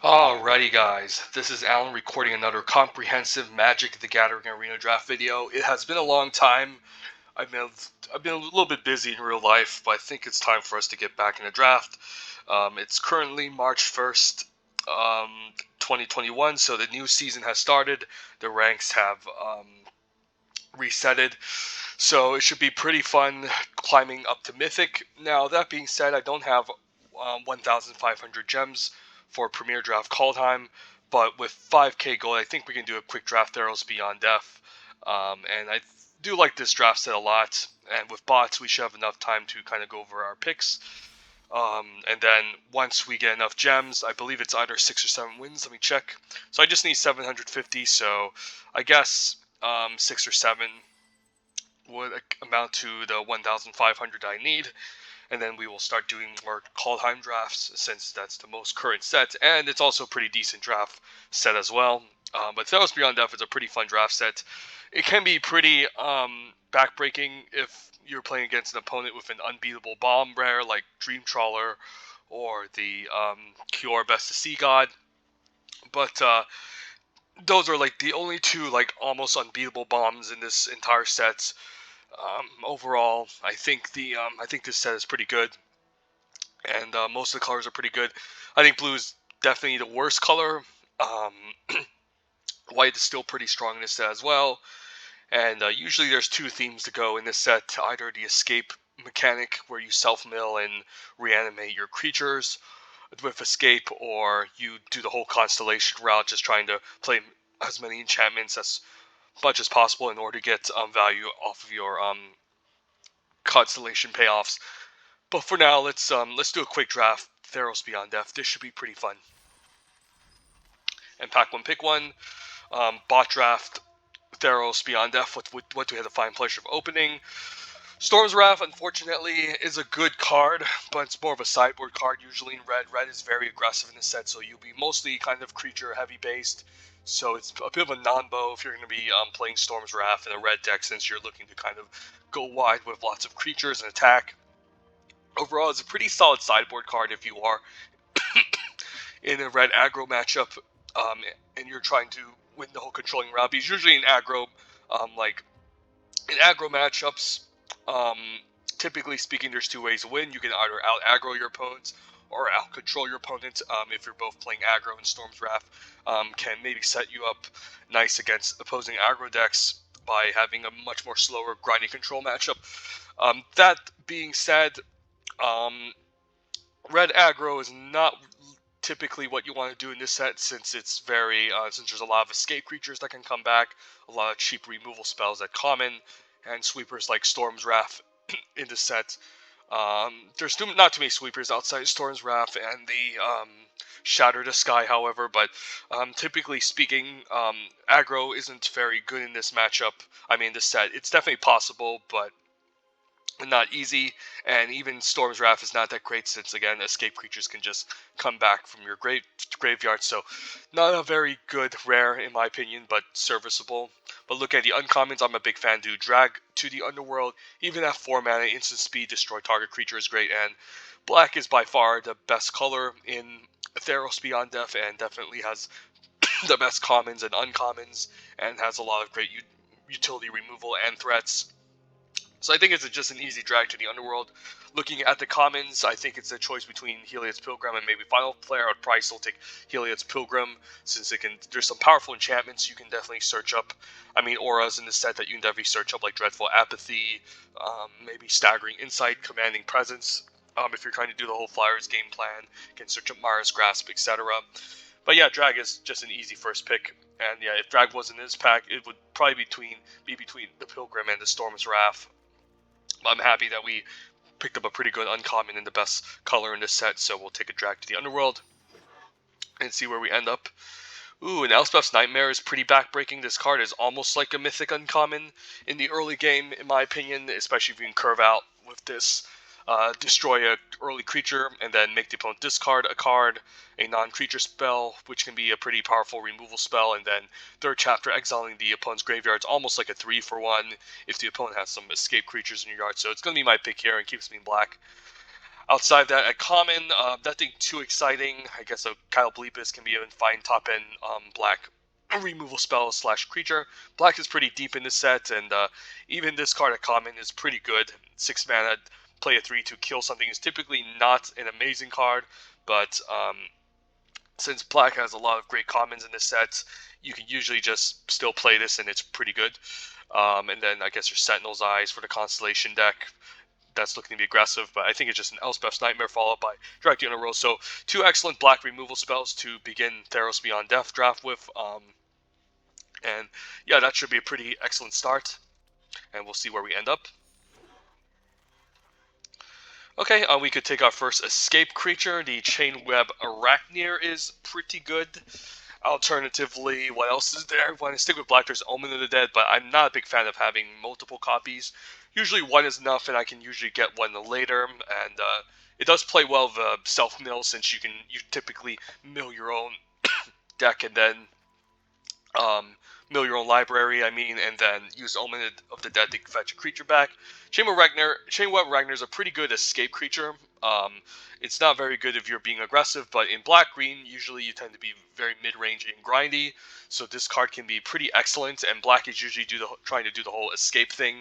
Alrighty guys, this is Alan recording another comprehensive Magic the Gathering Arena Draft video. It has been a long time. I've been a little bit busy in real life, but I think it's time for us to get back in the draft. It's currently March 1st, 2021, so the new season has started. The ranks have resetted, so it should be pretty fun climbing up to Mythic. Now, that being said, I don't have 1,500 gems for Premier Draft call time, but with 5k gold, I think we can do a quick draft Theros Beyond Death. And I do like this draft set a lot, and with bots, we should have enough time to kind of go over our picks. And then once we get enough gems, I believe it's either 6 or 7 wins. Let me check. So I just need 750, so I guess 6 or 7 would amount to the 1,500 I need. And then we will start doing more call time drafts, since that's the most current set, and it's also a pretty decent draft set as well. But Theros Beyond Death is a pretty fun draft set. It can be pretty backbreaking if you're playing against an opponent with an unbeatable bomb rare like Dream Trawler or the Cure Best to See God. But those are like the only two like almost unbeatable bombs in this entire set. Overall, I think this set is pretty good, and most of the colors are pretty good. I think blue is definitely the worst color. White is still pretty strong in this set as well, and usually there's two themes to go in this set: either the escape mechanic, where you self-mill and reanimate your creatures with escape, or you do the whole constellation route, just trying to play as many enchantments as much as possible in order to get value off of your constellation payoffs. But for now, let's do a quick draft. Theros Beyond Death. This should be pretty fun. And pack one, pick one. Bot draft. Theros Beyond Death. What do we have the fine pleasure of opening? Storm's Wrath, unfortunately, is a good card, but it's more of a sideboard card usually in red. Red is very aggressive in this set, so you'll be mostly kind of creature heavy based. So it's a bit of a non-bow if you're going to be playing Storm's Wrath in a red deck, since you're looking to kind of go wide with lots of creatures and attack. Overall, it's a pretty solid sideboard card if you are in a red aggro matchup, and you're trying to win the whole controlling round. Because usually in aggro, matchups, typically speaking, there's two ways to win. You can either out aggro your opponents or out control your opponent. If you're both playing aggro, and Storm's Wrath can maybe set you up nice against opposing aggro decks by having a much more slower grinding control matchup. That being said, red aggro is not typically what you want to do in this set, since it's very since there's a lot of escape creatures that can come back, a lot of cheap removal spells that common, and sweepers like Storm's Wrath in this set. There's not too many sweepers outside Storm's Wrath and the Shatter the Sky, however, but typically speaking, aggro isn't very good in this matchup. I mean, this set. It's definitely possible, but not easy, and even Storm's Wrath is not that great, since again escape creatures can just come back from your graveyard, so not a very good rare in my opinion, but serviceable. But look at the uncommons. I'm a big fan. Do Drag to the Underworld, even at 4 mana, instant speed, destroy target creature is great, and black is by far the best color in Theros Beyond Death, and definitely has the best commons and uncommons, and has a lot of great utility removal and threats. So I think it's just an easy drag to the Underworld. Looking at the commons, I think it's a choice between Heliod's Pilgrim and maybe Final Flare. I would probably still take Heliod's Pilgrim, since there's some powerful enchantments you can definitely search up. I mean, auras in the set that you can definitely search up, like Dreadful Apathy, maybe Staggering Insight, Commanding Presence. If you're trying to do the whole Flyers game plan, you can search up Mara's Grasp, etc. But yeah, drag is just an easy first pick. And yeah, if drag wasn't in this pack, it would probably be between the Pilgrim and the Storm's Wrath. I'm happy that we picked up a pretty good uncommon in the best color in this set, so we'll take a drag to the Underworld and see where we end up. Ooh, and Elspeth's Nightmare is pretty backbreaking. This card is almost like a mythic uncommon in the early game, in my opinion, especially if you can curve out with this. Destroy a early creature, and then make the opponent discard a card, a non-creature spell, which can be a pretty powerful removal spell, and then third chapter, exiling the opponent's graveyard. It's almost like a 3-for-1 if the opponent has some escape creatures in your yard, so it's going to be my pick here and keeps me in black. Outside of that, at common, nothing too exciting. I guess a Kyle Bleepus can be a fine top-end black removal spell slash creature. Black is pretty deep in this set, and even this card at common is pretty good. 6 mana, play a 3 to kill something is typically not an amazing card, but since black has a lot of great commons in this set, you can usually just still play this and it's pretty good. And then I guess your Sentinel's Eyes for the Constellation deck. That's looking to be aggressive, but I think it's just an Elspeth's Nightmare followed by Direct on a Roll. So 2 excellent black removal spells to begin Theros Beyond Death draft with. And yeah, that should be a pretty excellent start. And we'll see where we end up. Okay, we could take our first escape creature. The Chainweb Arachneer is pretty good. Alternatively, what else is there? When I stick with black, there's Omen of the Dead, but I'm not a big fan of having multiple copies. Usually one is enough, and I can usually get one later. And it does play well with self-mill, since you typically mill your own deck and then mill your own library, and then use Omen of the Dead to fetch a creature back. Chainweb Ragnar is a pretty good escape creature. It's not very good if you're being aggressive, but in black-green, usually you tend to be very mid-range and grindy, so this card can be pretty excellent, and black is usually trying to do the whole escape thing,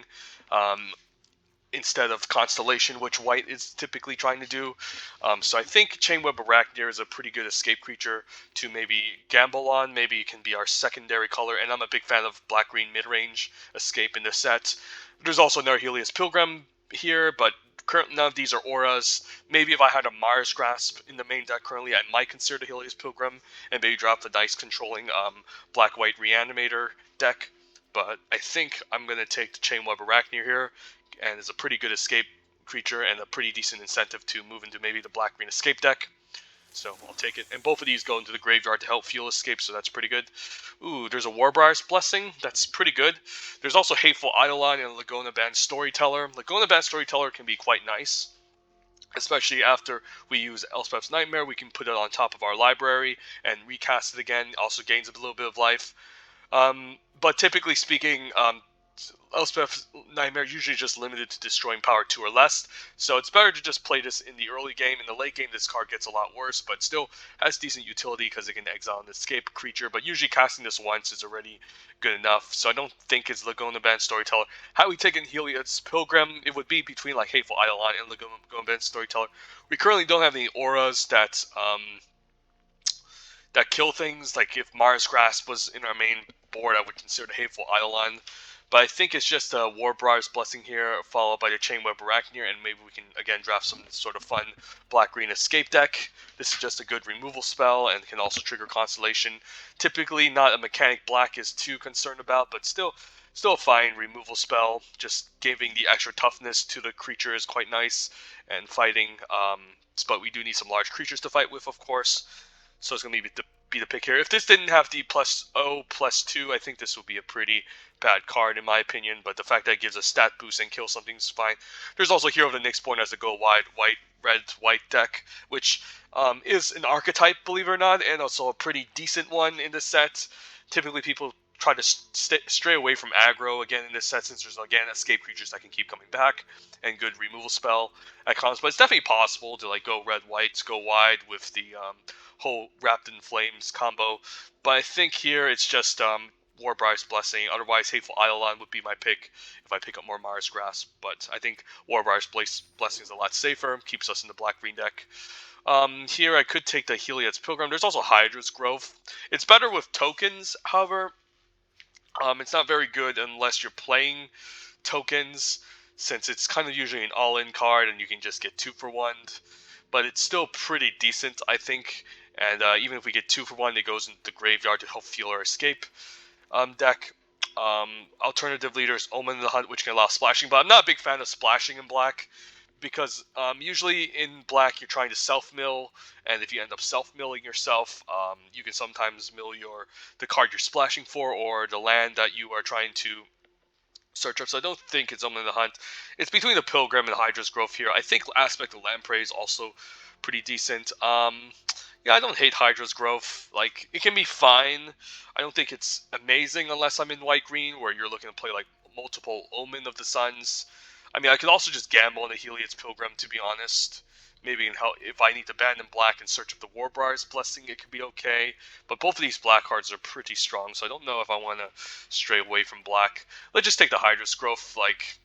instead of Constellation, which white is typically trying to do. So I think Chainweb Arachneer is a pretty good escape creature to maybe gamble on. Maybe it can be our secondary color, and I'm a big fan of black-green mid-range escape in this set. There's also another Helios Pilgrim here, but currently none of these are auras. Maybe if I had a Mars Grasp in the main deck currently, I might consider the Helios Pilgrim and maybe drop the dice controlling black-white Reanimator deck. But I think I'm going to take the Chainweb Arachneer here, and is a pretty good escape creature and a pretty decent incentive to move into maybe the black-green escape deck. So I'll take it. And both of these go into the graveyard to help fuel escape, so that's pretty good. Ooh, there's a Warbriar's Blessing. That's pretty good. There's also Hateful Eidolon and Laguna Band Storyteller. Laguna Band Storyteller can be quite nice, especially after we use Elspeth's Nightmare. We can put it on top of our library and recast it again. Also gains a little bit of life. But typically speaking, Elspeth's Nightmare usually just limited to destroying power 2 or less, so it's better to just play this in the early game. In the late game, this card gets a lot worse, but still has decent utility because it can exile an escape creature, but usually casting this once is already good enough, so I don't think it's Laguna Band Storyteller. Had we taken Helios Pilgrim, it would be between like Hateful Eidolon and Laguna Band Storyteller. We currently don't have any auras that kill things. Like if Mars Grasp was in our main board, I would consider the Hateful Eidolon. But I think it's just a Warbriar's Blessing here, followed by the Chainweb Arachneer, and maybe we can, again, draft some sort of fun black-green escape deck. This is just a good removal spell, and can also trigger Constellation. Typically not a mechanic black is too concerned about, but still a fine removal spell. Just giving the extra toughness to the creature is quite nice, and fighting, but we do need some large creatures to fight with, of course. So it's going to be the pick here. If this didn't have the +0/+2, I think this would be a pretty bad card in my opinion, but the fact that it gives a stat boost and kill something is fine. There's also Hero of the Nyxborn as a go wide red-white deck, which is an archetype, believe it or not, and also a pretty decent one in this set. Typically people try to stray away from aggro again in this set, since there's again escape creatures that can keep coming back and good removal spell icons, but it's definitely possible to like go red-white, go wide with the whole Wrapped in Flames combo. But I think here it's just Warbriar's Blessing. Otherwise, Hateful Eidolon would be my pick if I pick up more Mars Grasp. But I think Warbriar's Blessing is a lot safer, keeps us in the black-green deck. Here I could take the Helios Pilgrim. There's also Hydra's Growth. It's better with tokens, however. It's not very good unless you're playing tokens, since it's kind of usually an all-in card and you can just get 2 for 1. But it's still pretty decent, I think. And even if we get 2 for 1, it goes into the graveyard to help fuel our escape deck. Alternatively, there's Omen of the Hunt, which can allow splashing, but I'm not a big fan of splashing in black, because usually in black you're trying to self-mill, and if you end up self-milling yourself, you can sometimes mill the card you're splashing for, or the land that you are trying to search up. So I don't think it's Omen of the Hunt. It's between the Pilgrim and Hydra's Growth here. I think Aspect of Lamprey is also pretty decent. Yeah, I don't hate Hydra's Growth. Like, it can be fine. I don't think it's amazing unless I'm in white-green, where you're looking to play, like, multiple Omen of the Suns. I mean, I could also just gamble on the Helios Pilgrim, to be honest. maybe if I need to abandon black in search of the Warbriar's Blessing, it could be okay. But both of these black cards are pretty strong, so I don't know if I want to stray away from black. Let's just take the Hydra's Growth. Like,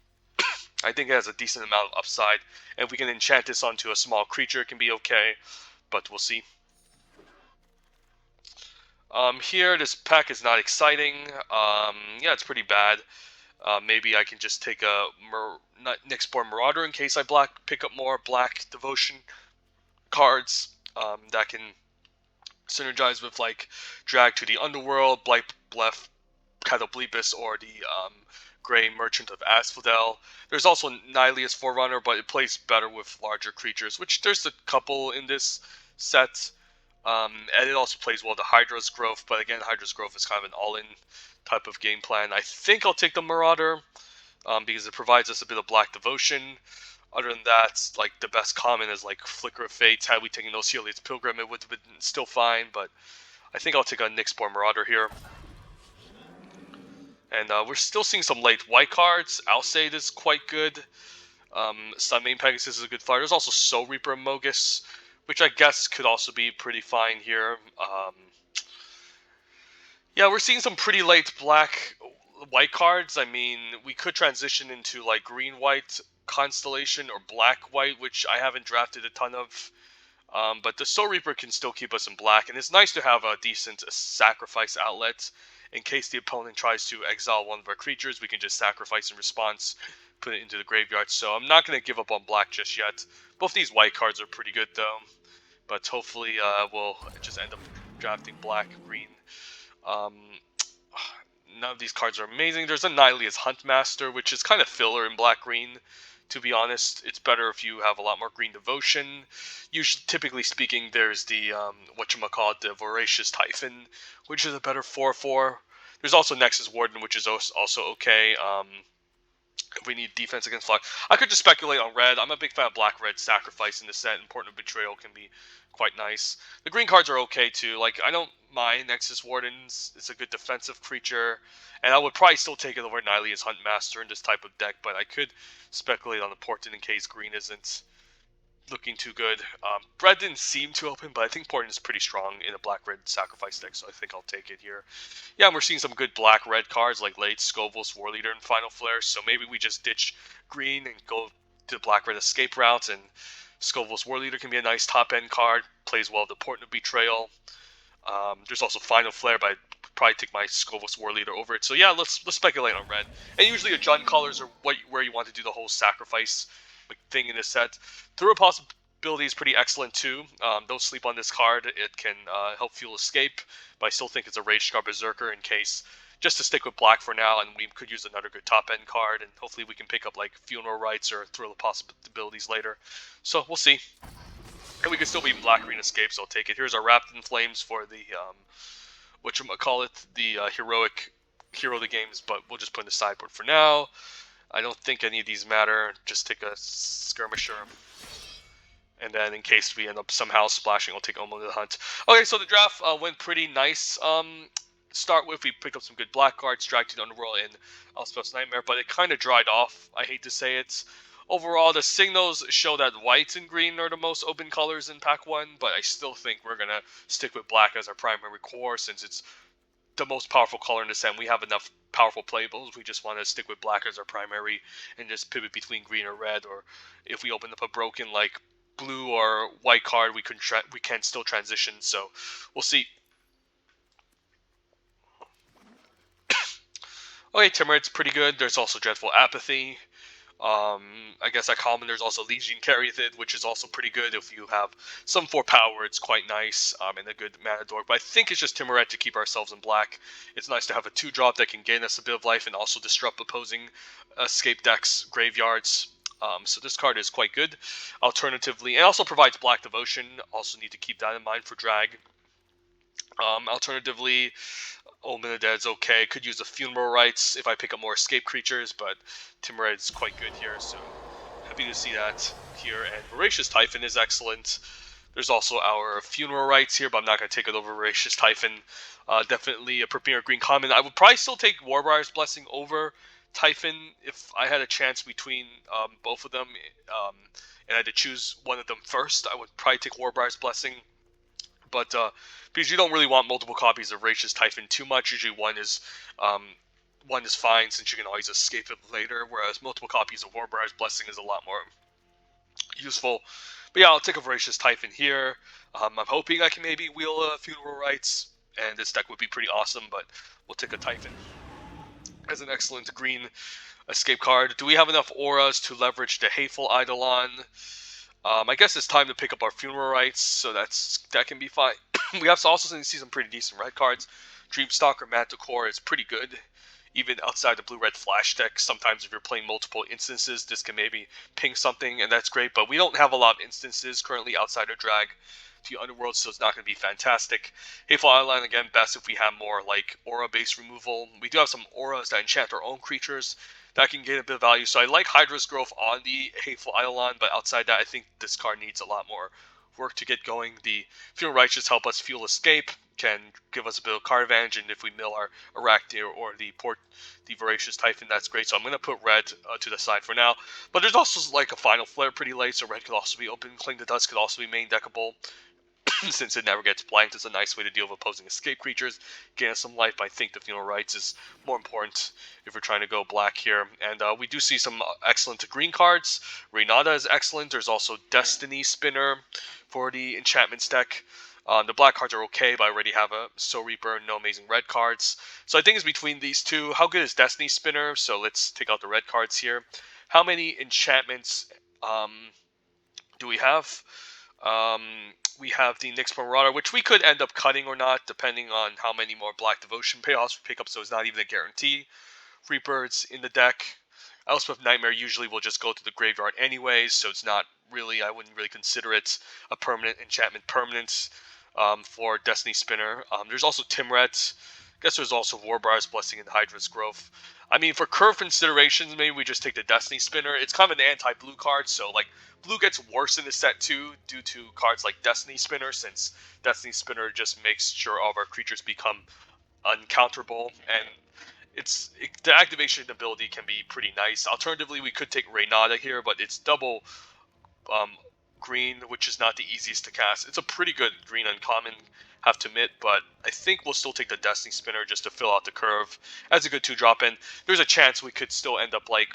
I think it has a decent amount of upside, and if we can enchant this onto a small creature, it can be okay. But we'll see. Here, this pack is not exciting. Yeah, it's pretty bad. Maybe I can just take a Nyxborn Marauder in case I pick up more black devotion cards that can synergize with like Drag to the Underworld, Blef, Catoblepus, or the Grey Merchant of Asphodel. There's also Nylea's Forerunner, but it plays better with larger creatures, which there's a couple in this set. And it also plays well the Hydra's Growth, but again, Hydra's Growth is kind of an all-in type of game plan. I think I'll take the Marauder because it provides us a bit of black devotion. Other than that, like the best common is like Flicker of Fate. Had we taken Oselia's Pilgrim, it would have been still fine, but I think I'll take a Nyxborn Marauder here. And we're still seeing some late white cards. Alseid is quite good. Sunmane Pegasus is a good flyer. There's also Soul Reaper and Mogus, which I guess could also be pretty fine here. Yeah, we're seeing some pretty late white cards. I mean, we could transition into like green-white Constellation or black-white, which I haven't drafted a ton of. But the Soul Reaper can still keep us in black, and it's nice to have a decent sacrifice outlet. In case the opponent tries to exile one of our creatures, we can just sacrifice in response, put it into the graveyard. So I'm not going to give up on black just yet. Both these white cards are pretty good, though. But hopefully we'll just end up drafting black, green. None of these cards are amazing. There's a Nylea's Huntmaster, which is kind of filler in black-green. To be honest, it's better if you have a lot more green devotion. Typically speaking, there's the, the Voracious Typhon, which is a better 4/4. There's also Nexus Warden, which is also okay. If we need defense against fly. I could just speculate on red. I'm a big fan of black-red sacrifice in the set, and Portent of Betrayal can be quite nice. The green cards are okay too. Like, I don't mind Nexus Wardens. It's a good defensive creature. And I would probably still take it over Nylea's Huntmaster in this type of deck, but I could speculate on the Portent in case green isn't looking too good. Red didn't seem too open, but I think Portent is pretty strong in a black-red sacrifice deck, so I think I'll take it here. Yeah, we're seeing some good black-red cards like late Skovos, War Leader, and Final Flare, so maybe we just ditch green and go to the black-red escape route, and Skovos War Leader can be a nice top-end card, plays well with the Portent of Betrayal. There's also Final Flare, but I'd probably take my Skovos War Leader over it. So yeah, let's speculate on red. And usually a Jund Callers are where you want to do the whole sacrifice thing in this set. Through a Possibility is pretty excellent too. Don't sleep on this card. It can help fuel escape, but I still think it's a Rage Scar Berserker in case, just to stick with black for now, and we could use another good top-end card, and hopefully we can pick up like Funeral Rites or Thrill of Possibilities later. So we'll see. And we can still be black-green escape, so I'll take it. Here's our Wrapped in Flames for the, heroic hero of the games, but we'll just put in the sideboard for now. I don't think any of these matter. Just take a Skirmisher. And then in case we end up somehow splashing, I'll take Omen of the Hunt. Okay, so the draft went pretty nice. Start with, we picked up some good black cards, Drag to the Underworld and Elspeth's Nightmare, but it kind of dried off. I hate to say it. Overall, the signals show that white and green are the most open colors in Pack 1, but I still think we're going to stick with black as our primary core since it's the most powerful color in the set. We have enough powerful playables. We just want to stick with black as our primary and just pivot between green or red, or if we open up a broken like blue or white card, we can still transition, so we'll see. Okay, Timurid's pretty good. There's also Dreadful Apathy. I guess at common there's also Legion Caryatid, which is also pretty good if you have some 4 power. It's quite nice, and a good mana dork. But I think it's just Timurid to keep ourselves in black. It's nice to have a 2-drop that can gain us a bit of life and also disrupt opposing escape decks, graveyards. So this card is quite good. Alternatively, it also provides black devotion. Also need to keep that in mind for drag. Alternatively, Omen of the Dead is okay. Could use the Funeral Rites if I pick up more escape creatures, but Timurid is quite good here, so happy to see that here. And Voracious Typhon is excellent. There's also our Funeral Rites here, but I'm not going to take it over Voracious Typhon. Definitely a premier green common. I would probably still take Warbriar's Blessing over Typhon, if I had a chance between both of them, and I had to choose one of them first, I would probably take Warbriar's Blessing. But because you don't really want multiple copies of Racious Typhon too much, usually one is fine since you can always escape it later, whereas multiple copies of Warbriar's Blessing is a lot more useful. But yeah, I'll take a Voracious Typhon here. I'm hoping I can maybe wheel Funeral Rites, and this deck would be pretty awesome, but we'll take a Typhon as an excellent green escape card. Do we have enough auras to leverage the Hateful Eidolon? I guess it's time to pick up our Funeral Rites, so that can be fine. We have to also see some pretty decent red cards. Dreamstalker Manticore is pretty good, even outside the blue-red flash deck. Sometimes if you're playing multiple instances, this can maybe ping something, and that's great. But we don't have a lot of instances currently outside of drag to Underworld, so it's not going to be fantastic. Hateful Eidolon, again, best if we have more like aura-based removal. We do have some auras that enchant our own creatures that can gain a bit of value. So I like Hydra's Growth on the Hateful Eidolon, but outside that, I think this card needs a lot more work to get going. The Funeral Rites just help us fuel escape, can give us a bit of card advantage, and if we mill our Arachne or the Voracious Typhon, that's great. So I'm going to put red to the side for now. But there's also like a Final Flare pretty late, so red could also be open. Cling to Dust could also be main deckable. Since it never gets blanked, it's a nice way to deal with opposing escape creatures, gain us some life. But I think the Funeral Rites is more important if we're trying to go black here. And we do see some excellent green cards. Renata is excellent. There's also Destiny Spinner for the enchantments deck. The black cards are okay, but I already have a Soul Reaper, no amazing red cards. So I think it's between these two. How good is Destiny Spinner? So let's take out the red cards here. How many enchantments do we have? We have the Nyx Marauder, which we could end up cutting or not, depending on how many more Black Devotion payoffs we pick up, so it's not even a guarantee. Freebirds in the deck. Elspeth Nightmare usually will just go to the graveyard anyways, so it's not really, I wouldn't really consider it a permanent enchantment permanent for Destiny Spinner. There's also Timret. I guess there's also Warbriar's Blessing and Hydra's Growth. I mean, for curve considerations, maybe we just take the Destiny Spinner. It's kind of an anti-blue card, so like blue gets worse in the set too due to cards like Destiny Spinner, since Destiny Spinner just makes sure all of our creatures become uncounterable, and the activation ability can be pretty nice. Alternatively, we could take Renata here, but it's double green, which is not the easiest to cast. It's a pretty good green uncommon, have to admit, but I think we'll still take the Destiny Spinner just to fill out the curve as a good 2-drop in. There's a chance we could still end up like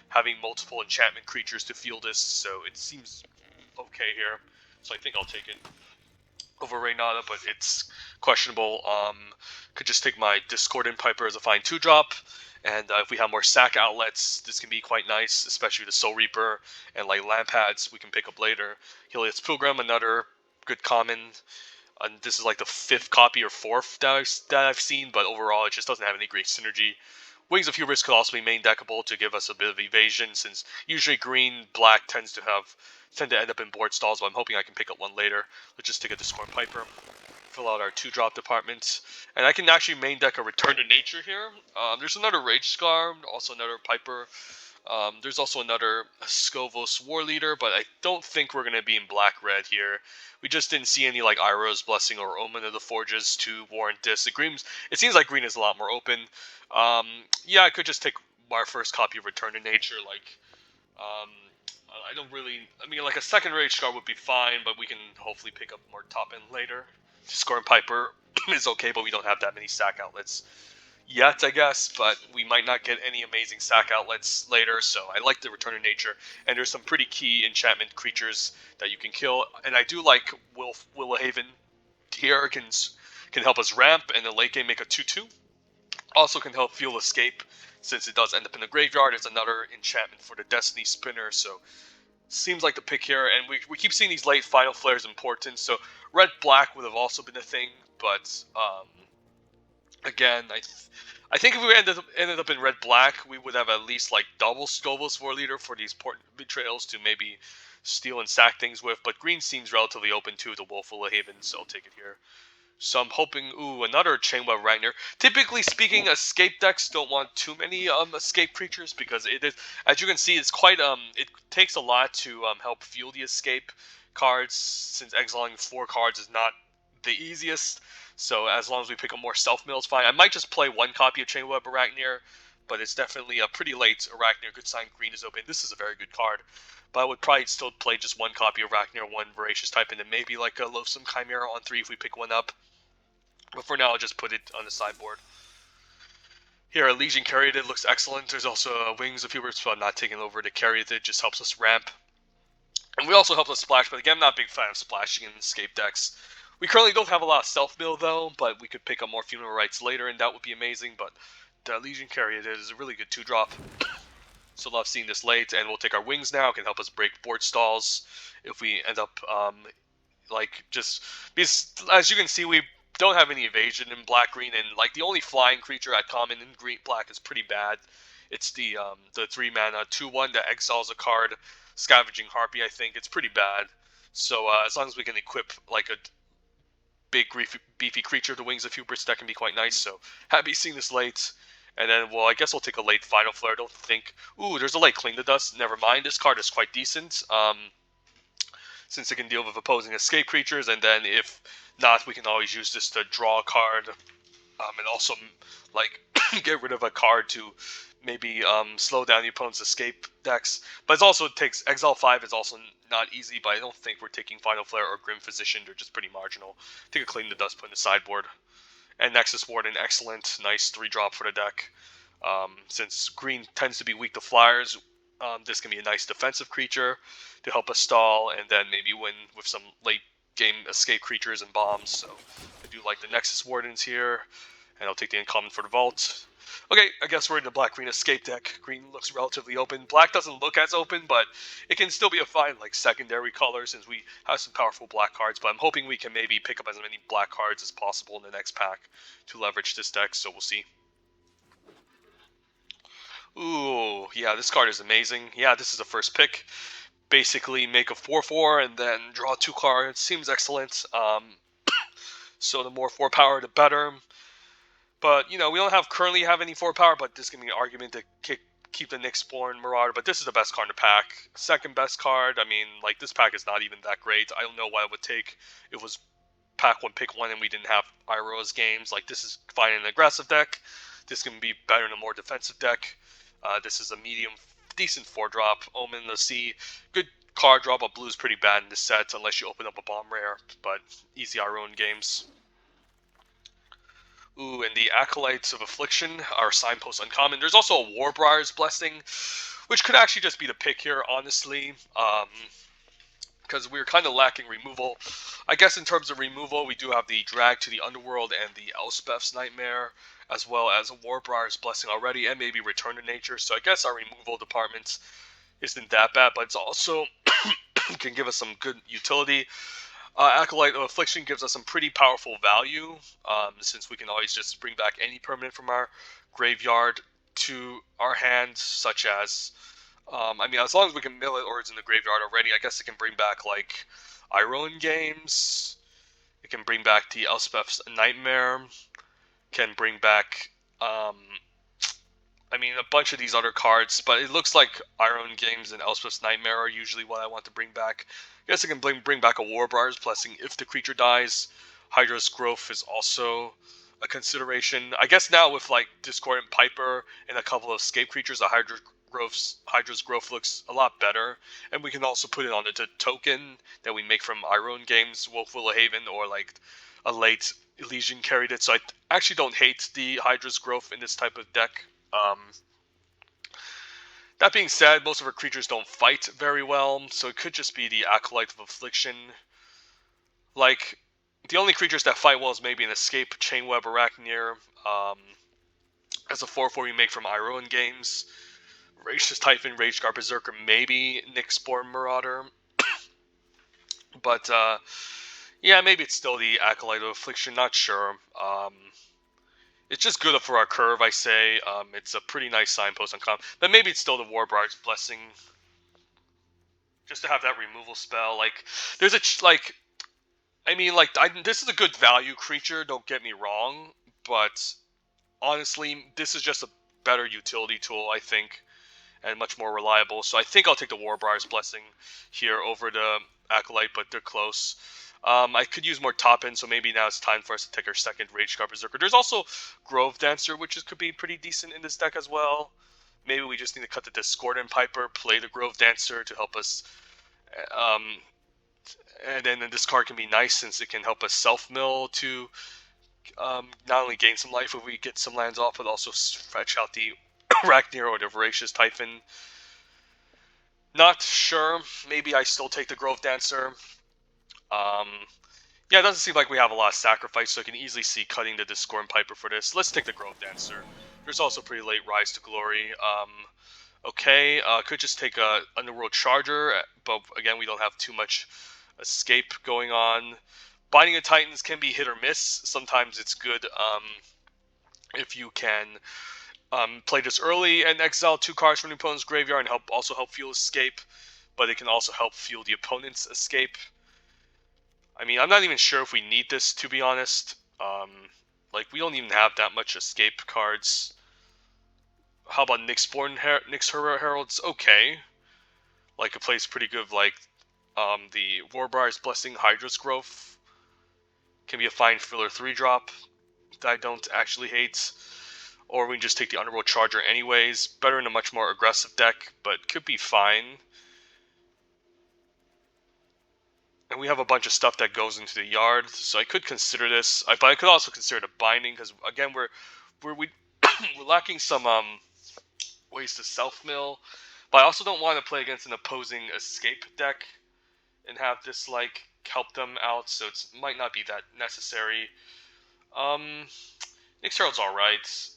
having multiple enchantment creatures to fuel this, so it seems okay here. So I think I'll take it over Renata, but it's questionable. Could just take my Discordant Piper as a fine 2-drop. And if we have more sack outlets, this can be quite nice, especially the Soul Reaper and like Lampads we can pick up later. Helios Pilgrim, another good common. And this is like the 5th copy or 4th that I've seen, but overall it just doesn't have any great synergy. Wings of Hubris could also be main deckable to give us a bit of evasion, since usually green-black tend to end up in board stalls, but I'm hoping I can pick up one later. Let's just take a Discord Piper, fill out our 2-drop department, and I can actually main deck a Return to Nature here. There's another Rage Scar, also another Piper. There's also another Scovos War Leader, but I don't think we're going to be in black-red here. We just didn't see any like Iroh's Blessing or Omen of the Forges to warrant this. It seems like green is a lot more open. Yeah, I could just take our first copy of Return to Nature. Like, I don't really. I mean, like a second Rage Scar would be fine, but we can hopefully pick up more top end later. Scorn Piper is okay, but we don't have that many sack outlets yet, I guess, but we might not get any amazing sack outlets later, so I like the Return to Nature, and there's some pretty key enchantment creatures that you can kill, and I do like Willowhaven here, can help us ramp, and in the late game make a 2-2. Also can help fuel escape, since it does end up in the graveyard. It's another enchantment for the Destiny Spinner, so seems like the pick here, and we keep seeing these late Final Flares important, so red-black would have also been a thing, but again, I think if we ended up in red-black, we would have at least like double Scovos War Leader for these port betrayals to maybe steal and sack things with, but green seems relatively open to the Wolf Willowhaven, so I'll take it here. So I'm hoping, another Chainweb Ragnar. Typically speaking, escape decks don't want too many escape creatures, because it is, as you can see, it's quite it takes a lot to help fuel the escape cards, since exiling 4 cards is not the easiest. So as long as we pick up more self mills, fine. I might just play 1 copy of Chainweb Arachnier, but it's definitely a pretty late Arachneer. Good sign green is open. This is a very good card, but I would probably still play just one copy of Arachneer, one Voracious type, and then maybe like a Loathsome Chimera on 3 if we pick one up. But for now, I'll just put it on the sideboard. Here, a Legion Caryatid looks excellent. There's also Wings of Hubert, so I'm not taking over to Caryatid. Just helps us ramp. And we also help us splash, but again, I'm not a big fan of splashing in escape decks. We currently don't have a lot of self-mill, though, but we could pick up more Funeral Rites later, and that would be amazing. But the Legion Caryatid is a really good 2-drop. So love seeing this late, and we'll take our Wings now. It can help us break board stalls if we end up, just... Because, as you can see, we don't have any evasion in black-green, and, like, the only flying creature at common in green-black is pretty bad. It's the 3-mana 2/1 that exiles a card, Scavenging Harpy, I think. It's pretty bad. So, as long as we can equip, like, a big, beefy creature to Wings of Hubris, that can be quite nice. So, happy seeing this late. And then, well, I guess we'll take a late Final Flare. I don't think... Ooh, there's a late Cling to Dust. Never mind. This card is quite decent. Since it can deal with opposing escape creatures. And then, if not, we can always use this to draw a card. And also, like, get rid of a card to maybe slow down the opponent's escape decks. But it also takes... Exile 5 is also not easy, but I don't think we're taking Final Flare or Grim Physician. They're just pretty marginal. Take a Cling to Dust, put in the sideboard. And Nexus Warden, excellent, nice 3-drop for the deck. Since green tends to be weak to flyers, this can be a nice defensive creature to help us stall, and then maybe win with some late game escape creatures and bombs. So I do like the Nexus Wardens here, and I'll take the uncommon for the Vault. Okay, I guess we're in the black-green escape deck. Green looks relatively open. Black doesn't look as open, but it can still be a fine, like, secondary color since we have some powerful black cards. But I'm hoping we can maybe pick up as many black cards as possible in the next pack to leverage this deck, so we'll see. Ooh, yeah, this card is amazing. Yeah, this is the first pick. Basically, make a 4/4 and then draw 2 cards. Seems excellent. So the more 4 power, the better. But, you know, we don't currently have any 4 power, but this can be an argument to keep the Nyxborn Marauder. But this is the best card in the pack. Second best card, I mean, like, this pack is not even that great. I don't know why it would take. It was pack 1, pick 1, and we didn't have Iroha's games. Like, this is fine in an aggressive deck. This can be better in a more defensive deck. This is a medium, decent 4-drop. Omen the Sea. Good card draw, but blue is pretty bad in this set unless you open up a bomb rare. But easy Irohan games. Ooh, and the Acolytes of Affliction are signpost uncommon. There's also a Warbriar's Blessing, which could actually just be the pick here, honestly. Because we're kind of lacking removal. I guess in terms of removal, we do have the Drag to the Underworld and the Elspeth's Nightmare, as well as a Warbriar's Blessing already, and maybe Return to Nature. So I guess our removal department isn't that bad, but it's also can give us some good utility. Acolyte of Affliction gives us some pretty powerful value, since we can always just bring back any permanent from our graveyard to our hand, such as, I mean, as long as we can mill it or it's in the graveyard already, I guess it can bring back, like, Irohan games, it can bring back the Elspeth's Nightmare, can bring back, I mean, a bunch of these other cards, but it looks like Irohan games and Elspeth's Nightmare are usually what I want to bring back. I guess I can bring back a Warbriar's Blessing if the creature dies. Hydra's Growth is also a consideration. I guess now with, like, Discordant Piper and a couple of escape creatures, the Hydra's Growth looks a lot better. And we can also put it on the token that we make from Irohan games, Wolf Willow Haven, or, like, a late Legion Caryatid. So I actually don't hate the Hydra's Growth in this type of deck. That being said, most of our creatures don't fight very well, so it could just be the Acolyte of Affliction. Like, the only creatures that fight well is maybe an Escape, Chainweb, Arachneer. As a 4/4 we make from Irohan games. Voracious Typhon, Rageguard, Berserker, maybe Nyxborn Marauder. But, yeah, maybe it's still the Acolyte of Affliction, not sure. It's just good for our curve, I say. It's a pretty nice signpost on comp. But maybe it's still the Warbriar's Blessing. Just to have that removal spell. Like, there's this is a good value creature, don't get me wrong. But, honestly, this is just a better utility tool, I think. And much more reliable. So I think I'll take the Warbriar's Blessing here over the Acolyte, but they're close. I could use more top end, so maybe now it's time for us to take our second Rage Guard Berserker. There's also Grove Dancer, which could be pretty decent in this deck as well. Maybe we just need to cut the Discordant Piper, play the Grove Dancer to help us. Um, and then this card can be nice since it can help us self-mill to not only gain some life if we get some lands off, but also fetch out the Arachnir or the Voracious Typhon. Not sure. Maybe I still take the Grove Dancer. Yeah, it doesn't seem like we have a lot of sacrifice, so I can easily see cutting the Discordant Piper for this. Let's take the Grove Dancer. There's also pretty late Rise to Glory. Okay, could just take a Underworld Charger, but again, we don't have too much escape going on. Binding of Titans can be hit or miss. Sometimes it's good if you can play this early and exile 2 cards from the opponent's graveyard and also help fuel escape, but it can also help fuel the opponent's escape. I mean, I'm not even sure if we need this, to be honest. Like, we don't even have that much escape cards. How about Nyx's Herald's okay. Like, it plays pretty good, like, the Warbriar's Blessing, Hydra's Growth. Can be a fine filler 3-drop that I don't actually hate. Or we can just take the Underworld Charger anyways. Better in a much more aggressive deck, but could be fine. And we have a bunch of stuff that goes into the yard, so I could consider this. But I could also consider the binding, because again, we're lacking some ways to self-mill. But I also don't want to play against an opposing escape deck and have this like help them out, so it might not be that necessary. Nyx's Herald's alright.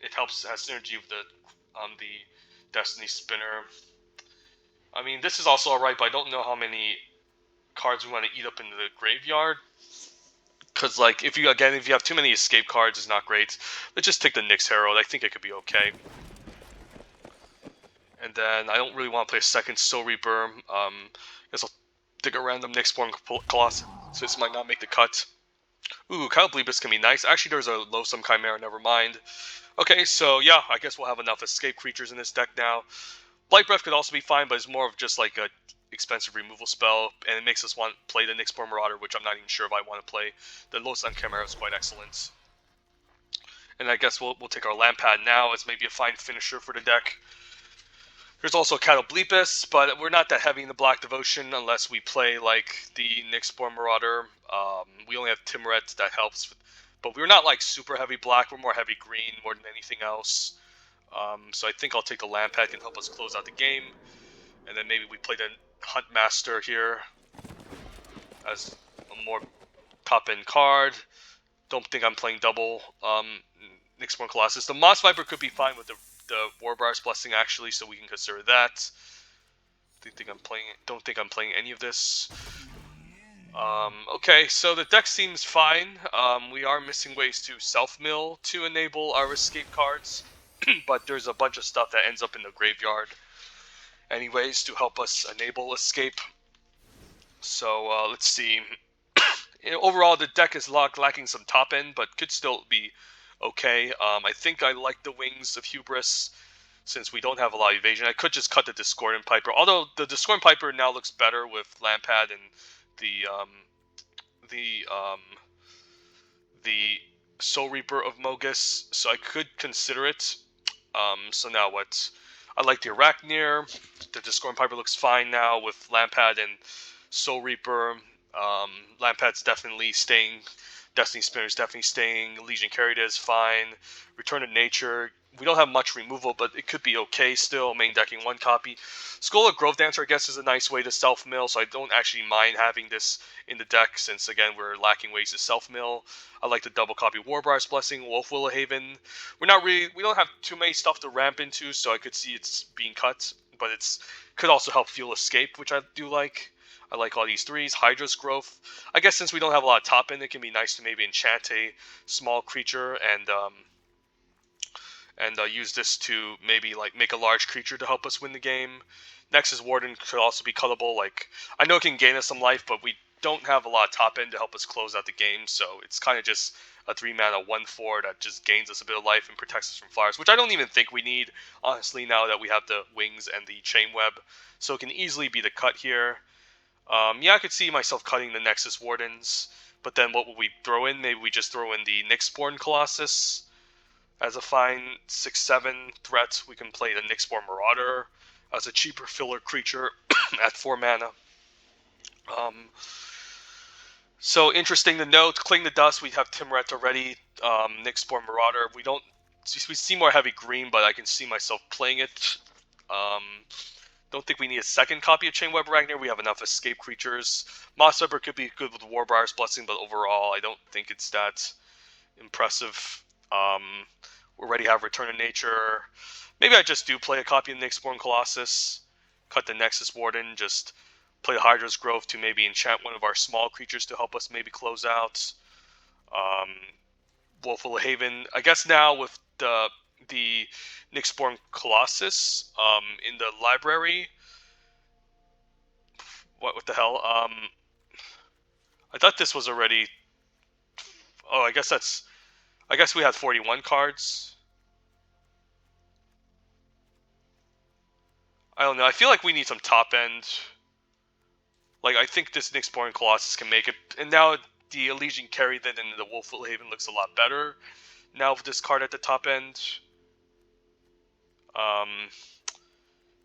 It has synergy with the Destiny Spinner. I mean, this is also alright, but I don't know how many cards we want to eat up into the graveyard, because like if you have too many escape cards, it's not great. Let's just take the Nyx's Herald. I think it could be okay. And then I don't really want to play a second Soul Reaper. Guess I'll dig a random Nyxborn Colossus, so this might not make the cut. Ooh, Caloblebus can be nice. Actually, there's a Loathsome Chimera, never mind. Okay, so yeah, I guess we'll have enough escape creatures in this deck now. Blight Breath could also be fine, but it's more of just like a expensive removal spell, and it makes us want to play the Nyxborn Marauder, which I'm not even sure if I want to play. The Loathsome Chimera is quite excellent. And I guess we'll take our Lampad now as maybe a fine finisher for the deck. There's also Caloblebus, but we're not that heavy in the Black Devotion unless we play like the Nyxborn Marauder. We only have Timoret that helps, but we're not like super heavy black. We're more heavy green more than anything else. So I think I'll take the Lampad, can help us close out the game, and then maybe we play the Huntmaster here as a more top-end card. Don't think I'm playing double Nyxborn Colossus. The Moss Viper could be fine with the Warbriar's Blessing, actually, so we can consider that. Don't think I'm playing any of this. Okay, so the deck seems fine. We are missing ways to self-mill to enable our escape cards, but there's a bunch of stuff that ends up in the graveyard anyways to help us enable escape. So let's see. Overall, the deck is lacking some top end, but could still be okay. I think I like the Wings of Hubris since we don't have a lot of evasion. I could just cut the Discordant Piper, although the Discordant Piper now looks better with Lampad and the Soul Reaper of Mogus, so I could consider it. So now what? I like the Arachnir. The Discordant Piper looks fine now with Lampad and Soul Reaper. Lampad's definitely staying. Destiny Spinner's definitely staying. Legion Carried is fine. Return to Nature. We don't have much removal, but it could be okay still. Main decking 1 copy. Skull of Grove Dancer, I guess, is a nice way to self-mill, so I don't actually mind having this in the deck, since, again, we're lacking ways to self-mill. I like the double copy Warbriar's Blessing, Wolf Willowhaven. We don't have too many stuff to ramp into, so I could see it's being cut, but could also help fuel escape, which I do like. I like all these 3s. Hydra's Growth. I guess since we don't have a lot of top end, it can be nice to maybe enchant a small creature and use this to maybe like make a large creature to help us win the game. Nexus Warden could also be cuttable. Like, I know it can gain us some life, but we don't have a lot of top end to help us close out the game, so it's kind of just a 3-mana 1/4 that just gains us a bit of life and protects us from flyers, which I don't even think we need, honestly, now that we have the Wings and the Chain Web. So it can easily be the cut here. Yeah, I could see myself cutting the Nexus Wardens, but then what would we throw in? Maybe we just throw in the Nyxborn Colossus as a fine 6/7 threat. We can play the Nyxborn Marauder as a cheaper filler creature at 4 mana. So interesting to note, Cling the Dust, we have Timret already. Nyxborn Marauder, we see more heavy green, but I can see myself playing it. Don't think we need a second copy of Chainweb Ragnar. We have enough escape creatures. Moss Weber could be good with Warbriar's Blessing, but overall, I don't think it's that impressive. We already have Return of Nature. Maybe I just do play a copy of Nyxborn Colossus, cut the Nexus Warden, just play the Hydra's Grove to maybe enchant one of our small creatures to help us maybe close out. Woeful Haven. I guess now with the Nyxborn Colossus in the library. What the hell? I thought this was already. Oh, I guess we had 41 cards. I don't know. I feel like we need some top end. Like, I think this Nyxborn Colossus can make it. And now the Elysian Carry that in the Woeful Haven looks a lot better. Now with this card at the top end.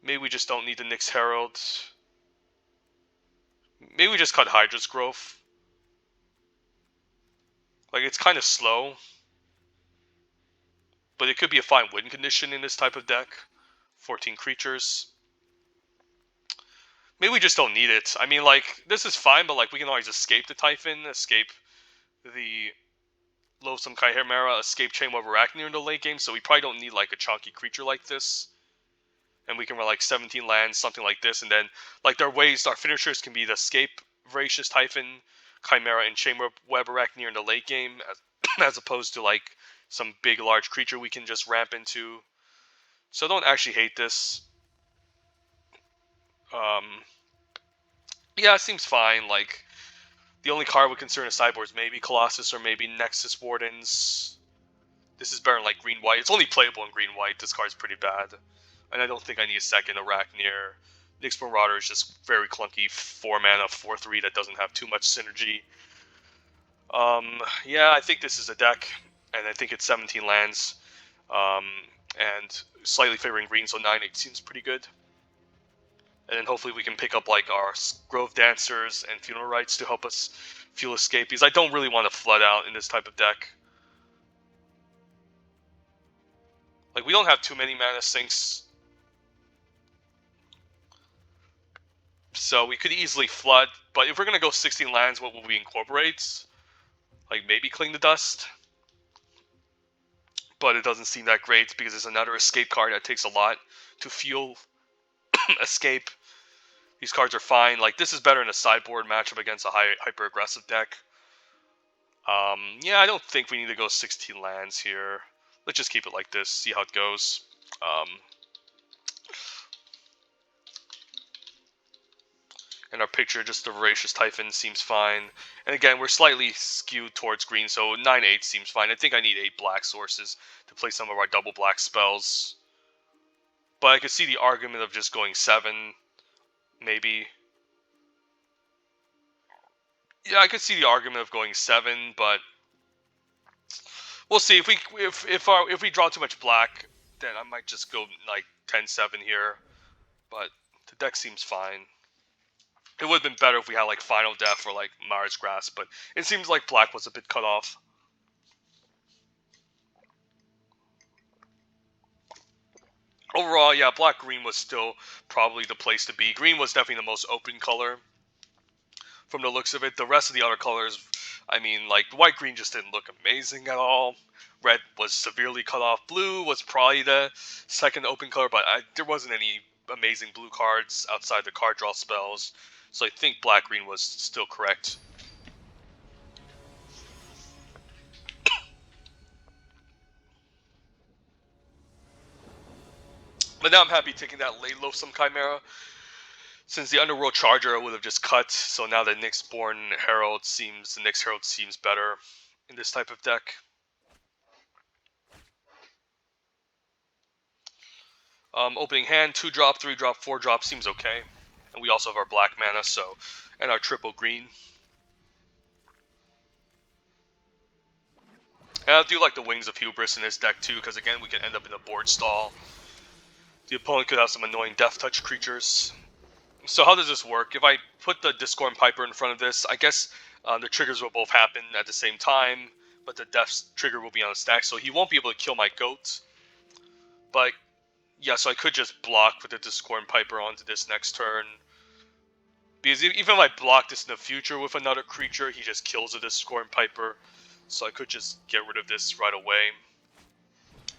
Maybe we just don't need the Nyx Herald. Maybe we just cut Hydra's Growth. Like, it's kind of slow. But it could be a fine win condition in this type of deck. 14 creatures. Maybe we just don't need it. I mean, like, this is fine, but, like, we can always escape the Typhon, escape the Loathsome Chimera, escape Chainweb Arachne in the late game, so we probably don't need, like, a chunky creature like this. And we can run, like, 17 lands, something like this, and then, like, our finishers can be the escape Voracious Typhon, Chimera, and Chainweb Arachne in the late game, as opposed to, like, some big, large creature we can just ramp into. So I don't actually hate this. Yeah, it seems fine. Like, the only card would concern a sideboard is maybe Colossus or maybe Nexus Wardens. This is better than, like, green-white. It's only playable in green-white. This card's pretty bad. And I don't think I need a second Arachneer. Nyxborn Marauder is just very clunky 4 mana, 4/3 that doesn't have too much synergy. Yeah, I think this is a deck, and I think it's 17 lands. And slightly favoring green, so 9/8 seems pretty good. And then hopefully we can pick up, like, our Grove Dancers and Funeral Rites to help us fuel escape, because I don't really want to flood out in this type of deck. Like, we don't have too many mana sinks, so we could easily flood. But if we're going to go 16 lands, what will we incorporate? Like, maybe Cling the Dust? But it doesn't seem that great, because there's another escape card that takes a lot to fuel escape. These cards are fine. Like, this is better in a sideboard matchup against a hyper-aggressive deck. Yeah, I don't think we need to go 16 lands here. Let's just keep it like this, see how it goes. And our picture, just the Voracious Typhon, seems fine. And again, we're slightly skewed towards green, so 9/8 seems fine. I think I need 8 black sources to play some of our double black spells. But I could see the argument of just going 7, maybe. Yeah, I could see the argument of going 7, but we'll see. If we draw too much black, then I might just go like 10/7 here. But the deck seems fine. It would have been better if we had, like, Final Death or, like, Mara's Grasp, but it seems like black was a bit cut off. Overall, yeah, black-green was still probably the place to be. Green was definitely the most open color from the looks of it. The rest of the other colors, I mean, like, white-green just didn't look amazing at all. Red was severely cut off. Blue was probably the second open color, but there wasn't any amazing blue cards outside the card draw spells. So I think black-green was still correct. But now I'm happy taking that late Loathsome Chimera, since the Underworld Charger would have just cut. So now the Nyxborn Herald seems better in this type of deck. Opening hand, 2-drop, 3-drop, 4-drop seems okay. And we also have our black mana, so And our triple green. And I do like the Wings of Hubris in this deck too, because again, we can end up in a board stall. The opponent could have some annoying Death Touch creatures. So how does this work? If I put the Discord Piper in front of this, I guess the triggers will both happen at the same time, but the Death trigger will be on the stack, so he won't be able to kill my goat. But yeah, so I could just block with the Discord Piper onto this next turn. Because even if I block this in the future with another creature, he just kills the Discord Piper. So I could just get rid of this right away.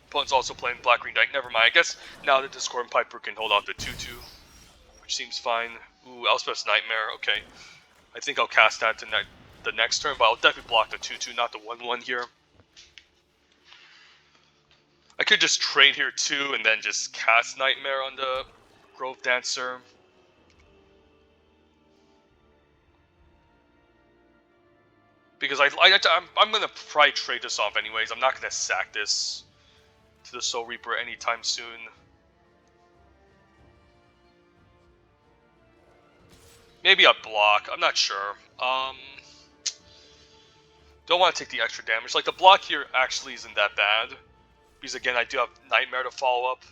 Opponent's also playing Black Green Deck. Never mind. I guess now the Discord Piper can hold off the 2/2, which seems fine. Ooh, Elspeth's Nightmare. Okay. I think I'll cast that to the next turn, but I'll definitely block the 2/2, not the 1/1 here. I could just trade here too, and then just cast Nightmare on the Grove Dancer. Because I'm gonna probably trade this off anyways. I'm not gonna sack this to the Soul Reaper anytime soon. Maybe a block. I'm not sure. Don't want to take the extra damage. Like the block here actually isn't that bad, because again I do have Nightmare to follow up.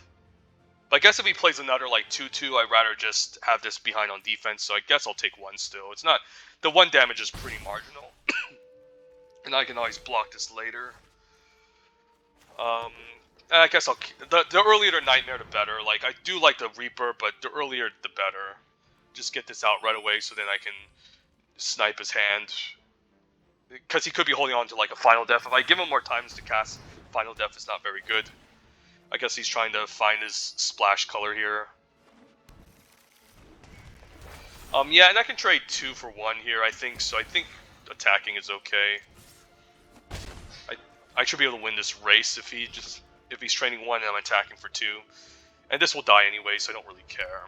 But I guess if he plays another like 2/2, I'd rather just have this behind on defense. So I guess I'll take one still. It's not, the 1 damage is pretty marginal. And I can always block this later. I guess I'll... The earlier the Nightmare, the better. Like, I do like the Reaper, but the earlier, the better. Just get this out right away so then I can snipe his hand. Because he could be holding on to, like, a Final Death. If I give him more times to cast Final Death, it's not very good. I guess he's trying to find his splash color here. Yeah, and I can trade 2 for 1 here, I think. So I think attacking is okay. I should be able to win this race if he's training 1 and I'm attacking for 2. And this will die anyway, so I don't really care.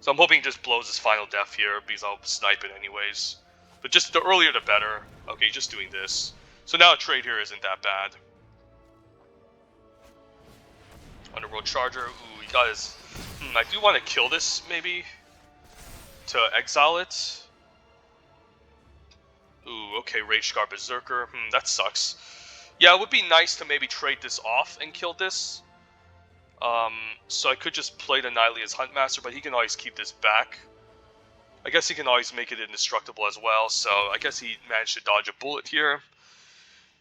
So I'm hoping he just blows his Final Death here, because I'll snipe it anyways. But just the earlier the better. Okay, just doing this. So now a trade here isn't that bad. Underworld Charger. Ooh, he got his... I do want to kill this, maybe, to exile it. Ooh, okay, Rage Scar Berserker. That sucks. Yeah, it would be nice to maybe trade this off and kill this. So I could just play the Nylea's Huntmaster, but he can always keep this back. I guess he can always make it indestructible as well, so I guess he managed to dodge a bullet here.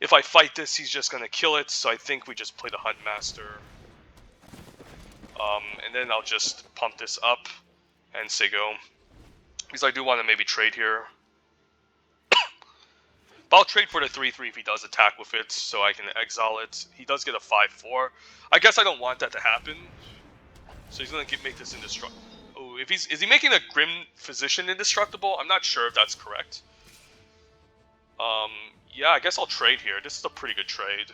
If I fight this, he's just going to kill it, so I think we just play the Huntmaster. And then I'll just pump this up and say go. Because I do want to maybe trade here. But I'll trade for the 3/3 if he does attack with it, so I can exile it. He does get a 5/4. I guess I don't want that to happen. So he's going to make this indestructible. Oh, is he making a Grim Physician indestructible? I'm not sure if that's correct. Yeah, I guess I'll trade here. This is a pretty good trade.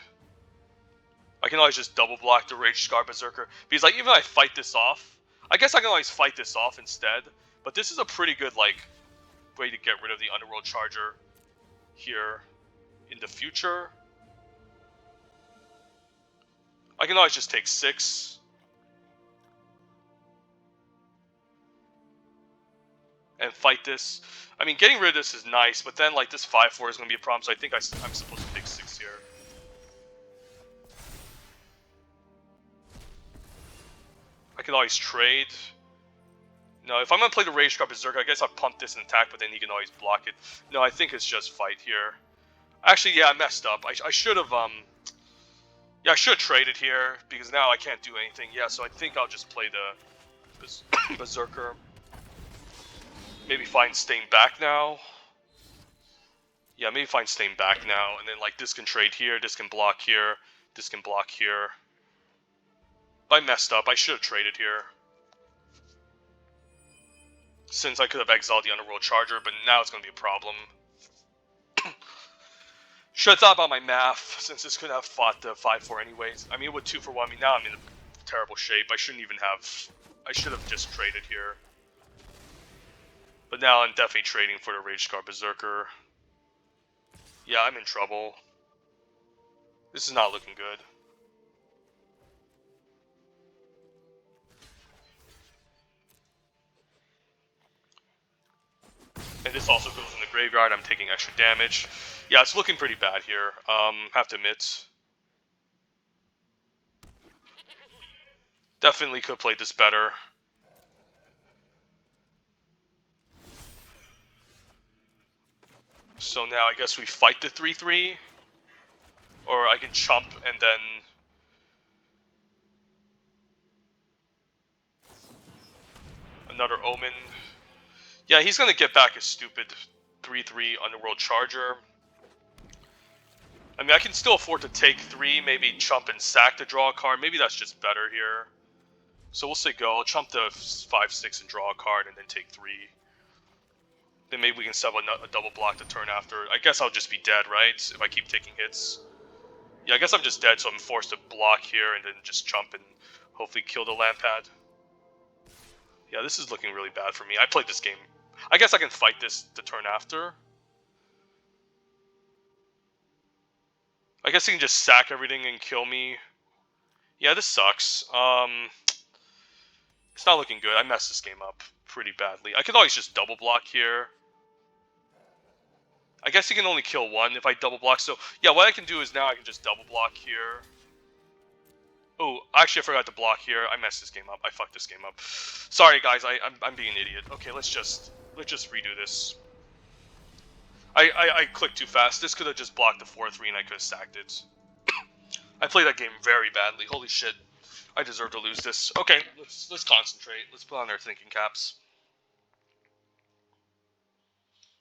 I can always just double block the Rage Scar Berserker. Because like, even if I fight this off, I guess I can always fight this off instead. But this is a pretty good like way to get rid of the Underworld Charger here in the future. I can always just take 6. And fight this. I mean, getting rid of this is nice, but then like this 5/4 is going to be a problem, so I think I'm supposed to take 6 here. I can always trade. No, if I'm going to play the Rage Scar Berserker, I guess I'll pump this and attack, but then he can always block it. No, I think it's just fight here. Actually, yeah, I messed up. I should have, yeah, I should have traded here, because now I can't do anything. Yeah, so I think I'll just play the Berserker. Maybe find Staying Back now. Yeah, maybe find Staying Back now, and then like this can trade here, this can block here, this can block here. I messed up. I should have traded here. Since I could have exiled the Underworld Charger, but now it's going to be a problem. Should have thought about my math, since this could have fought the 5/4 anyways. I mean, with 2 for 1, I mean, now I'm in a terrible shape. I shouldn't even have... I should have just traded here. But now I'm definitely trading for the Rage Scar Berserker. Yeah, I'm in trouble. This is not looking good. And this also goes in the graveyard. I'm taking extra damage. Yeah, it's looking pretty bad here. Have to admit. Definitely could have played this better. So now I guess we fight the 3/3. Or I can chump and then... Another Omen. Yeah, he's gonna get back his stupid 3/3 Underworld Charger. I mean, I can still afford to take 3, maybe chump and sack to draw a card. Maybe that's just better here. So we'll say go. I'll chump the 5/6 and draw a card and then take 3. Then maybe we can set up a double block the turn after. I guess I'll just be dead, right? If I keep taking hits. Yeah, I guess I'm just dead, so I'm forced to block here and then just chump and hopefully kill the land pad. Yeah, this is looking really bad for me. I played this game. I guess I can fight this the turn after. I guess he can just sack everything and kill me. Yeah, this sucks. It's not looking good. I messed this game up pretty badly. I could always just double block here. I guess he can only kill 1 if I double block. So, yeah, what I can do is now I can just double block here. Oh, actually, I forgot to block here. I messed this game up. I fucked this game up. Sorry, guys. I'm being an idiot. Okay, let's just redo this. I clicked too fast. This could have just blocked the 4/3 and I could have sacked it. I played that game very badly. Holy shit. I deserve to lose this. Okay, let's concentrate. Let's put on our thinking caps.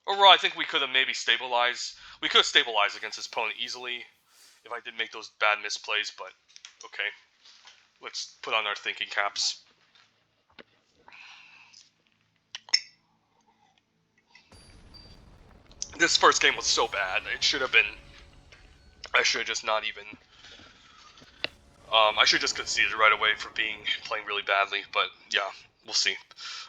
Overall, I think we could have maybe stabilized. We could have stabilized against this opponent easily if I didn't make those bad misplays, but okay. Let's put on our thinking caps. This first game was so bad. It should have been... I should have just not even... I should just conceded right away for playing really badly, but yeah, we'll see.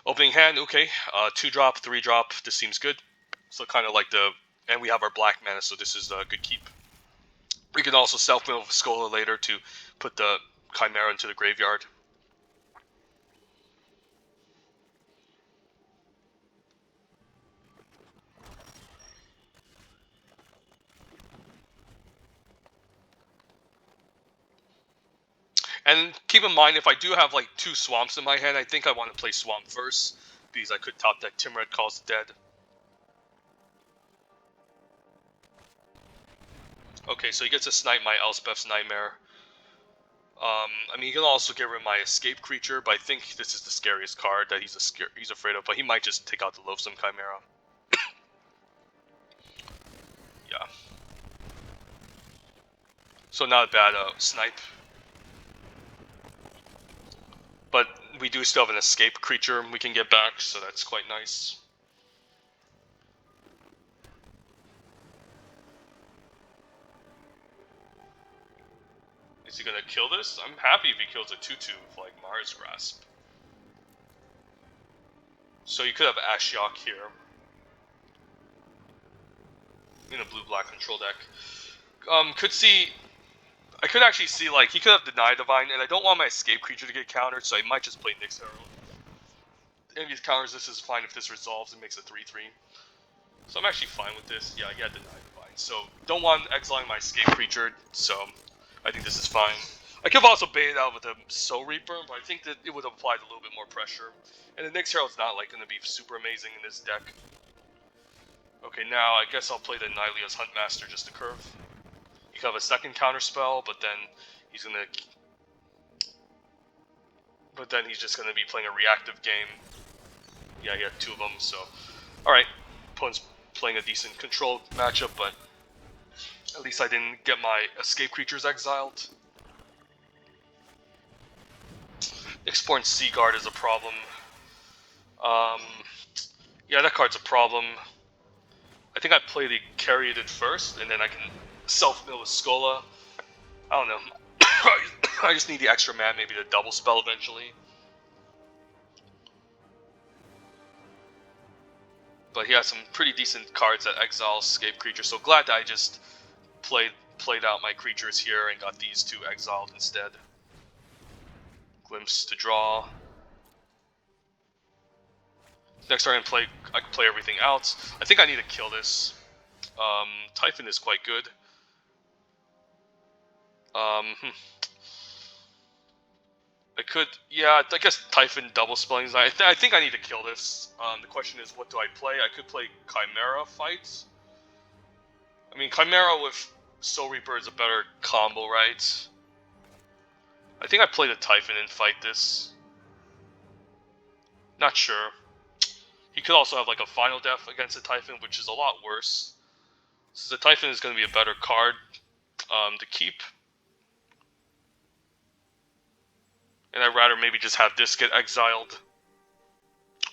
Opening hand, okay. 2-drop, 3-drop, this seems good. So kind of like the... And we have our black mana, so this is a good keep. We can also self-mill with Scholar later to put the Chimera into the graveyard. And keep in mind, if I do have like 2 swamps in my hand, I think I want to play swamp first, because I could top deck Timrid Calls the Dead. Okay, so he gets to snipe my Elspeth's Nightmare. I mean, he can also get rid of my escape creature, but I think this is the scariest card that he's afraid of. But he might just take out the Loathsome Chimera. Yeah. So not a bad snipe. But we do still have an escape creature we can get back, so that's quite nice. Is he gonna kill this? I'm happy if he kills a 2/2 with like Mars Grasp. So you could have Ashiok here. In a blue-black control deck. I could actually see, like, he could have Deny Divine, and I don't want my escape creature to get countered, so I might just play Nyx Herald. If he counters this, is fine if this resolves and makes a 3/3. So I'm actually fine with this. Yeah, I get Deny Divine. So, don't want exiling my escape creature, so I think this is fine. I could have also baited out with a Soul Reaper, but I think that it would have applied a little bit more pressure. And the Nyx Herald's not, like, going to be super amazing in this deck. Okay, now I guess I'll play the Nylea's Huntmaster just to curve. You could have a second counter spell, but then he's just gonna be playing a reactive game. Yeah, he had 2 of them, so alright. Opponent's playing a decent control matchup, but at least I didn't get my escape creatures exiled. Exploring Seaguard is a problem. Yeah, that card's a problem. I think I play the Caryatid first, and then I can self-mill with Skola. I don't know. I just need the extra mana, maybe to double spell eventually. But he has some pretty decent cards that exile escape creatures, so glad that I just played out my creatures here and got these 2 exiled instead. Glimpse to draw. Next turn I can play everything out. I think I need to kill this. Typhon is quite good. I could, yeah, I guess Typhon double spelling. I think I need to kill this. The question is, what do I play? I could play Chimera fights. I mean, Chimera with Soul Reaper is a better combo, right? I think I play the Typhon and fight this. Not sure. He could also have like a Final Death against the Typhon, which is a lot worse. So the Typhon is going to be a better card to keep. And I'd rather maybe just have this get exiled.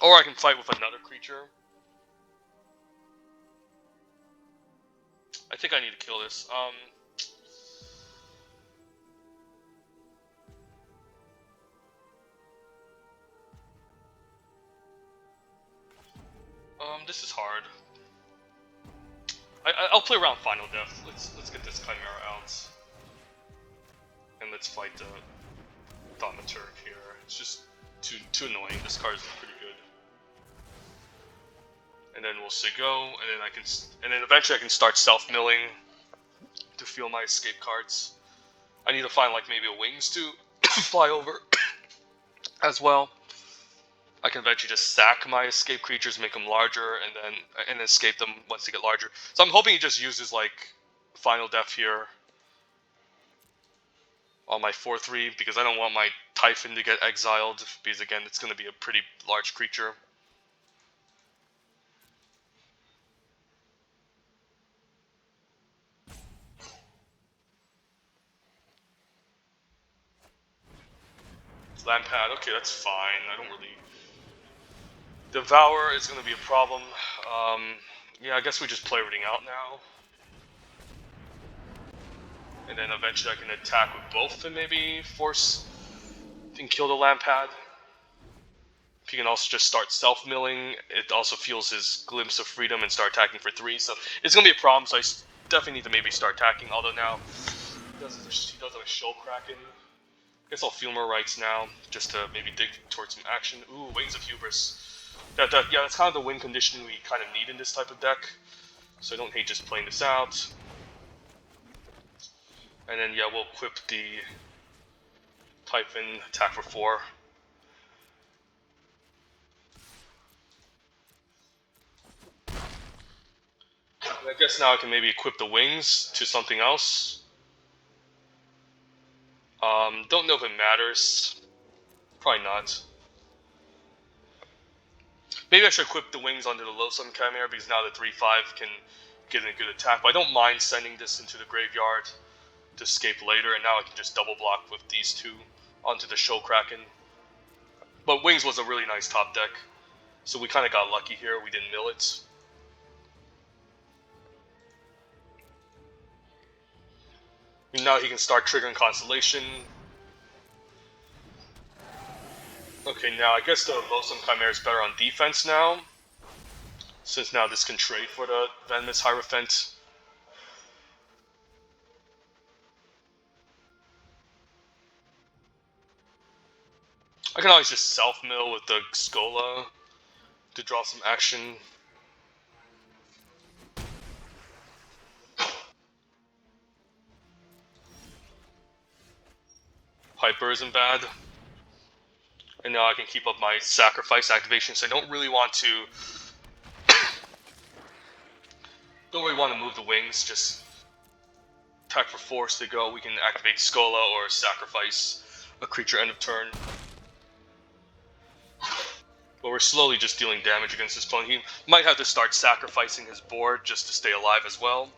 Or I can fight with another creature. I think I need to kill this. This is hard. I'll play around Final Death. Let's get this Chimera out. And let's fight the Thaumaturg here. It's just too annoying. This card is pretty good. And then we'll say go, and then eventually I can start self-milling to feel my escape cards. I need to find like maybe a wings to fly over as well. I can eventually just sack my escape creatures, make them larger, and then escape them once they get larger. So I'm hoping he just uses like Final Death here on my 4/3 because I don't want my Typhon to get exiled because again it's going to be a pretty large creature. Lampad, okay, that's fine. I don't really. Devour is going to be a problem. Yeah, I guess we just play everything out now. And then eventually I can attack with both and maybe force and kill the Lampad. He can also just start self-milling. It also feels his glimpse of freedom and start attacking for 3. So it's going to be a problem, so I definitely need to maybe start attacking. Although now he does have a Show Kraken. I guess I'll Filmer Rights now, just to maybe dig towards some action. Ooh, Wings of Hubris. Yeah, that's kind of the win condition we kind of need in this type of deck. So I don't hate just playing this out. And then, yeah, we'll equip the Typhon, attack for 4. And I guess now I can maybe equip the Wings to something else. Don't know if it matters. Probably not. Maybe I should equip the Wings onto the Loathsome Chimera because now the 3/5 can get a good attack. But I don't mind sending this into the graveyard to escape later, and now I can just double block with these 2 onto the Show Kraken. But Wings was a really nice top deck, so we kind of got lucky here. We didn't mill it. And now he can start triggering Constellation. Okay, now I guess the Loathsome Chimera is better on defense now, since now this can trade for the Venomous Hierophant. I can always just self-mill with the Scola to draw some action. Piper isn't bad. And now I can keep up my sacrifice activation, so I don't really want to move the Wings, just attack for force to go. We can activate Scola or sacrifice a creature end of turn. But we're slowly just dealing damage against this opponent. He might have to start sacrificing his board just to stay alive as well.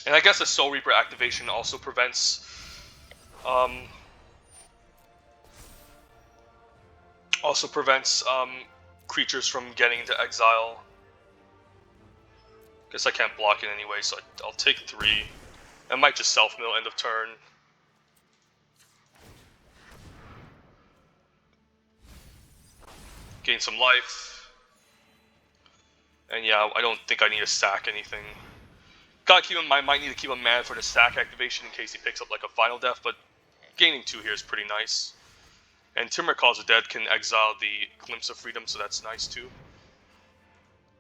And I guess the Soul Reaper activation also prevents creatures from getting into exile. Guess I can't block it anyway, so I'll take 3. I might just self-mill end of turn. Gain some life. And yeah, I don't think I need to sack anything. Gotta keep him. I might need to keep him mad for the stack activation in case he picks up like a final death, but gaining 2 here is pretty nice. And Timber Calls the Dead can exile the Glimpse of Freedom, so that's nice too.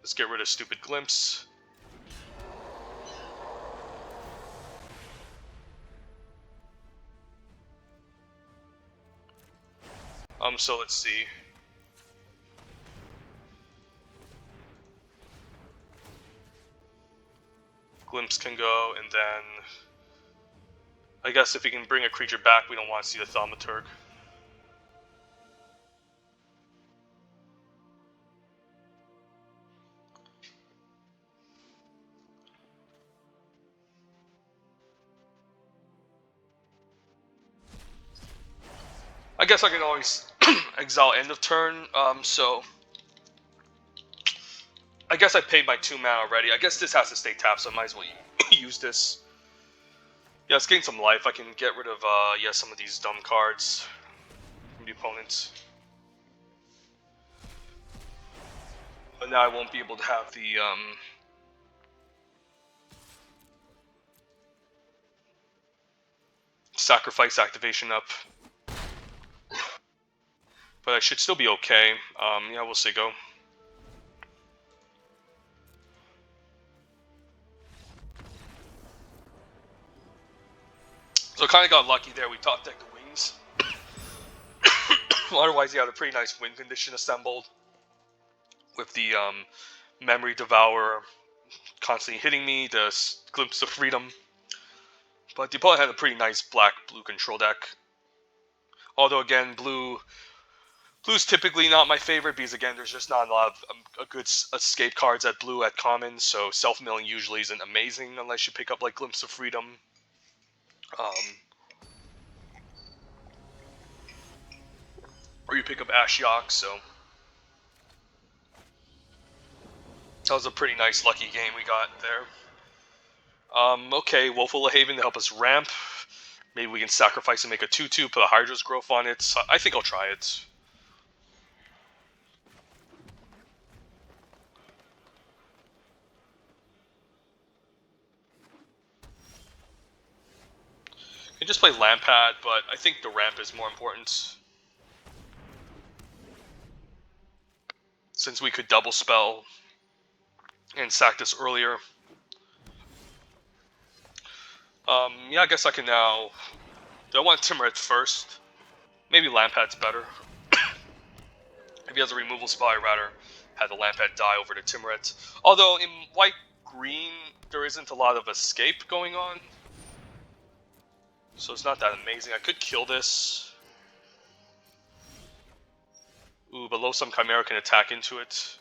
Let's get rid of stupid Glimpse. So let's see. Glimpse can go, and then I guess if we can bring a creature back, we don't want to see the Thaumaturg. I guess I can always exile end of turn, so I guess I paid my 2 mana already. I guess this has to stay tapped, so I might as well use this. Yeah, let's gain some life. I can get rid of, yeah, some of these dumb cards from the opponent. But now I won't be able to have the, sacrifice activation up. But I should still be okay. Yeah, we'll see, go. So kind of got lucky there. We top decked the wings. Otherwise, he had a pretty nice win condition assembled. With the Memory Devourer constantly hitting me, the Glimpse of Freedom. But the opponent had a pretty nice black-blue control deck. Although, again, Blue's typically not my favorite because, again, there's just not a lot of good escape cards at blue at common, so self-milling usually isn't amazing unless you pick up, like, Glimpse of Freedom. Or you pick up Ashiok, so that was a pretty nice lucky game we got there. Okay, Woeful Haven to help us ramp. Maybe we can sacrifice and make a 2/2, put a Hydra's Growth on it. I think I'll try it. You can just play Lampad, but I think the ramp is more important. Since we could double spell and sack this earlier. Yeah, I guess I can now... Do I want Timuret first? Maybe Lampad's better. If he has a removal spell, I'd rather have the Lampad die over to Timuret. Although, in white-green, there isn't a lot of escape going on. So it's not that amazing. I could kill this. Ooh, but Loathsome Chimera can attack into it.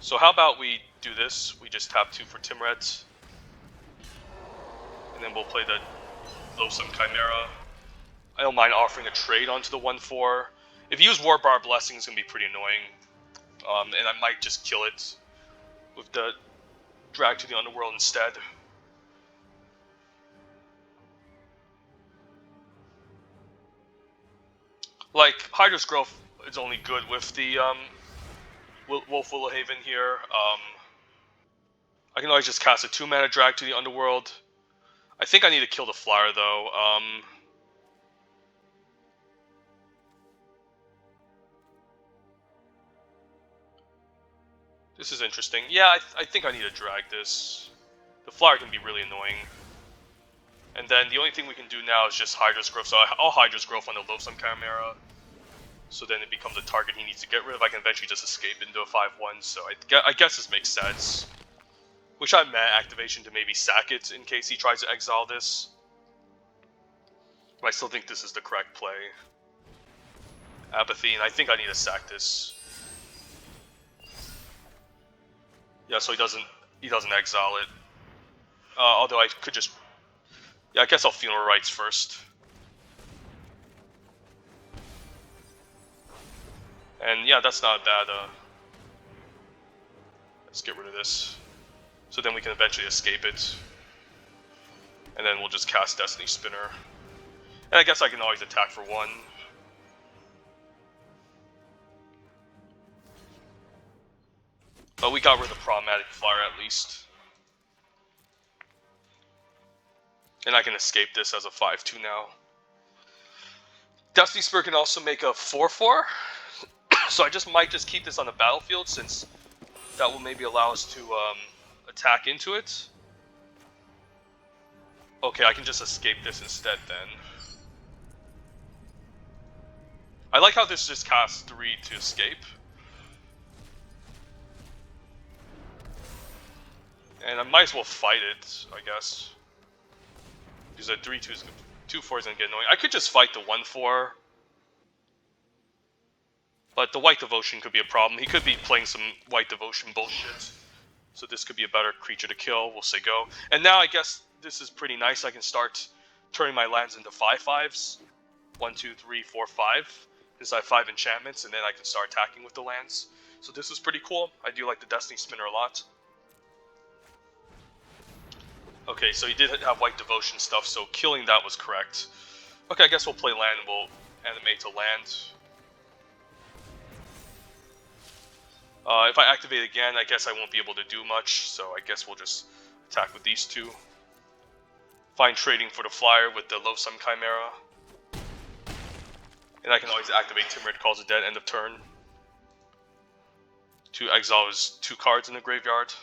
So how about we do this? We just tap 2 for Timuret. And then we'll play the Loathsome Chimera. I don't mind offering a trade onto the 1/4. If you use Warbar Blessing, it's going to be pretty annoying. And I might just kill it with the Drag to the Underworld instead. Like, Hydra's Growth is only good with the Woeful Haven here. I can always just cast a 2-mana Drag to the Underworld. I think I need to kill the Flyer, though. This is interesting. Yeah, I think I need to drag this. The Flyer can be really annoying. And then the only thing we can do now is just Hydra's Growth. So I'll Hydra's Growth on the Loathsome Chimera. So then it becomes a target he needs to get rid of. I can eventually just escape into a 5/1. So I guess this makes sense. Wish I had mana activation to maybe sack it in case he tries to exile this. But I still think this is the correct play. Apathy, and I think I need to sack this. Yeah, so he doesn't exile it. Although I could just... Yeah, I guess I'll Funeral Rites first. And yeah, that's not bad. Let's get rid of this. So then we can eventually escape it. And then we'll just cast Destiny Spinner. And I guess I can always attack for 1. But we got rid of the Problematic Flyer at least. And I can escape this as a 5/2 now. Destiny Spirit can also make a 4/4. So I might just keep this on the battlefield, since that will maybe allow us to attack into it. Okay, I can just escape this instead then. I like how this just costs 3 to escape. And I might as well fight it, I guess. Because a 3/2 is 2/4 is gonna get annoying. I could just fight the 1/4. But the White Devotion could be a problem. He could be playing some White Devotion bullshit. So this could be a better creature to kill. We'll say go. And now I guess this is pretty nice. I can start turning my lands into 5/5s. 1, 2, 3, 4, 5. Because I have 5 enchantments, and then I can start attacking with the lands. So this is pretty cool. I do like the Destiny Spinner a lot. Okay, so he did have White Devotion stuff, so killing that was correct. Okay, I guess we'll play land and we'll animate to land. If I activate again, I guess I won't be able to do much, so I guess we'll just attack with these two. Find trading for the flyer with the Loathsome Chimera. And I can always activate Timid Calls of Dead end of turn to exile his 2 cards in the graveyard.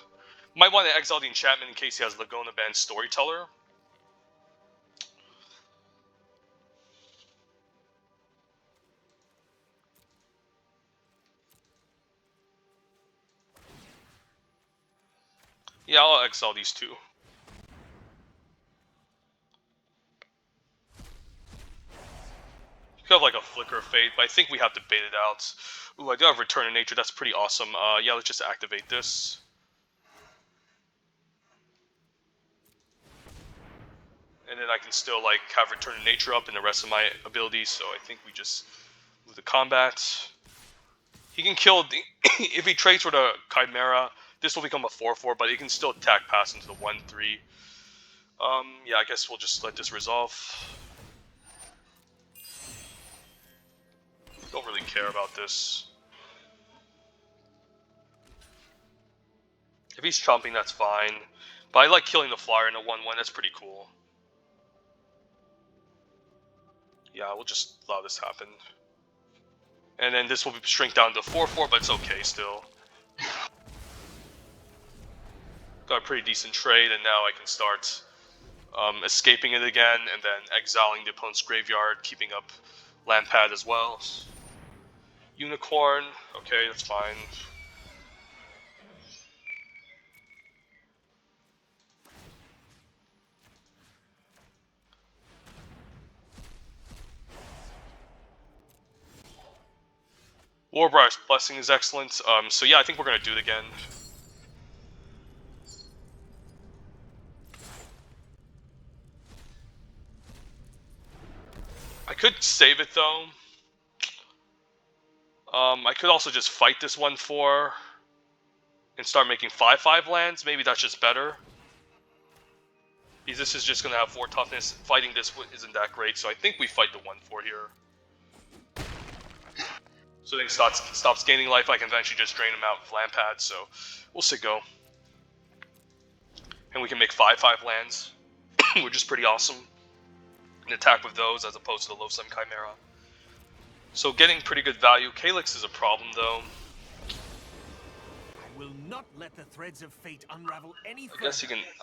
Might want to exile the enchantment in case he has Laguna Band Storyteller. Yeah, I'll exile these 2. Could have like a Flicker of Fate, but I think we have to bait it out. Ooh, I do have Return of Nature, that's pretty awesome. Yeah, let's just activate this. And then I can still like have Return of Nature up in the rest of my abilities, so I think we just move the combat. He can kill the if he trades for the Chimera, this will become a 4/4, but he can still attack pass into the 1/3. Yeah, I guess we'll just let this resolve. Don't really care about this. If he's chomping, that's fine. But I like killing the flyer in a 1/1, that's pretty cool. Yeah, we'll just allow this happen. And then this will shrink down to 4/4, but it's okay still. Got a pretty decent trade, and now I can start escaping it again, and then exiling the opponent's graveyard, keeping up land pad as well. Unicorn, okay, that's fine. Warbriar's Blessing is excellent. So yeah, I think we're gonna do it again. I could save it though. I could also just fight this 1/4 and start making 5/5 lands. Maybe that's just better. Because this is just gonna have 4 toughness. Fighting this isn't that great, so I think we fight the 1/4 here. So then he stops gaining life. I can eventually just drain him out with land pad, so we'll say go. And we can make 5/5 lands, which is pretty awesome. And attack with those as opposed to the Loathsome Chimera. So getting pretty good value. Calyx is a problem though. I will not let the threads of fate unravel any further.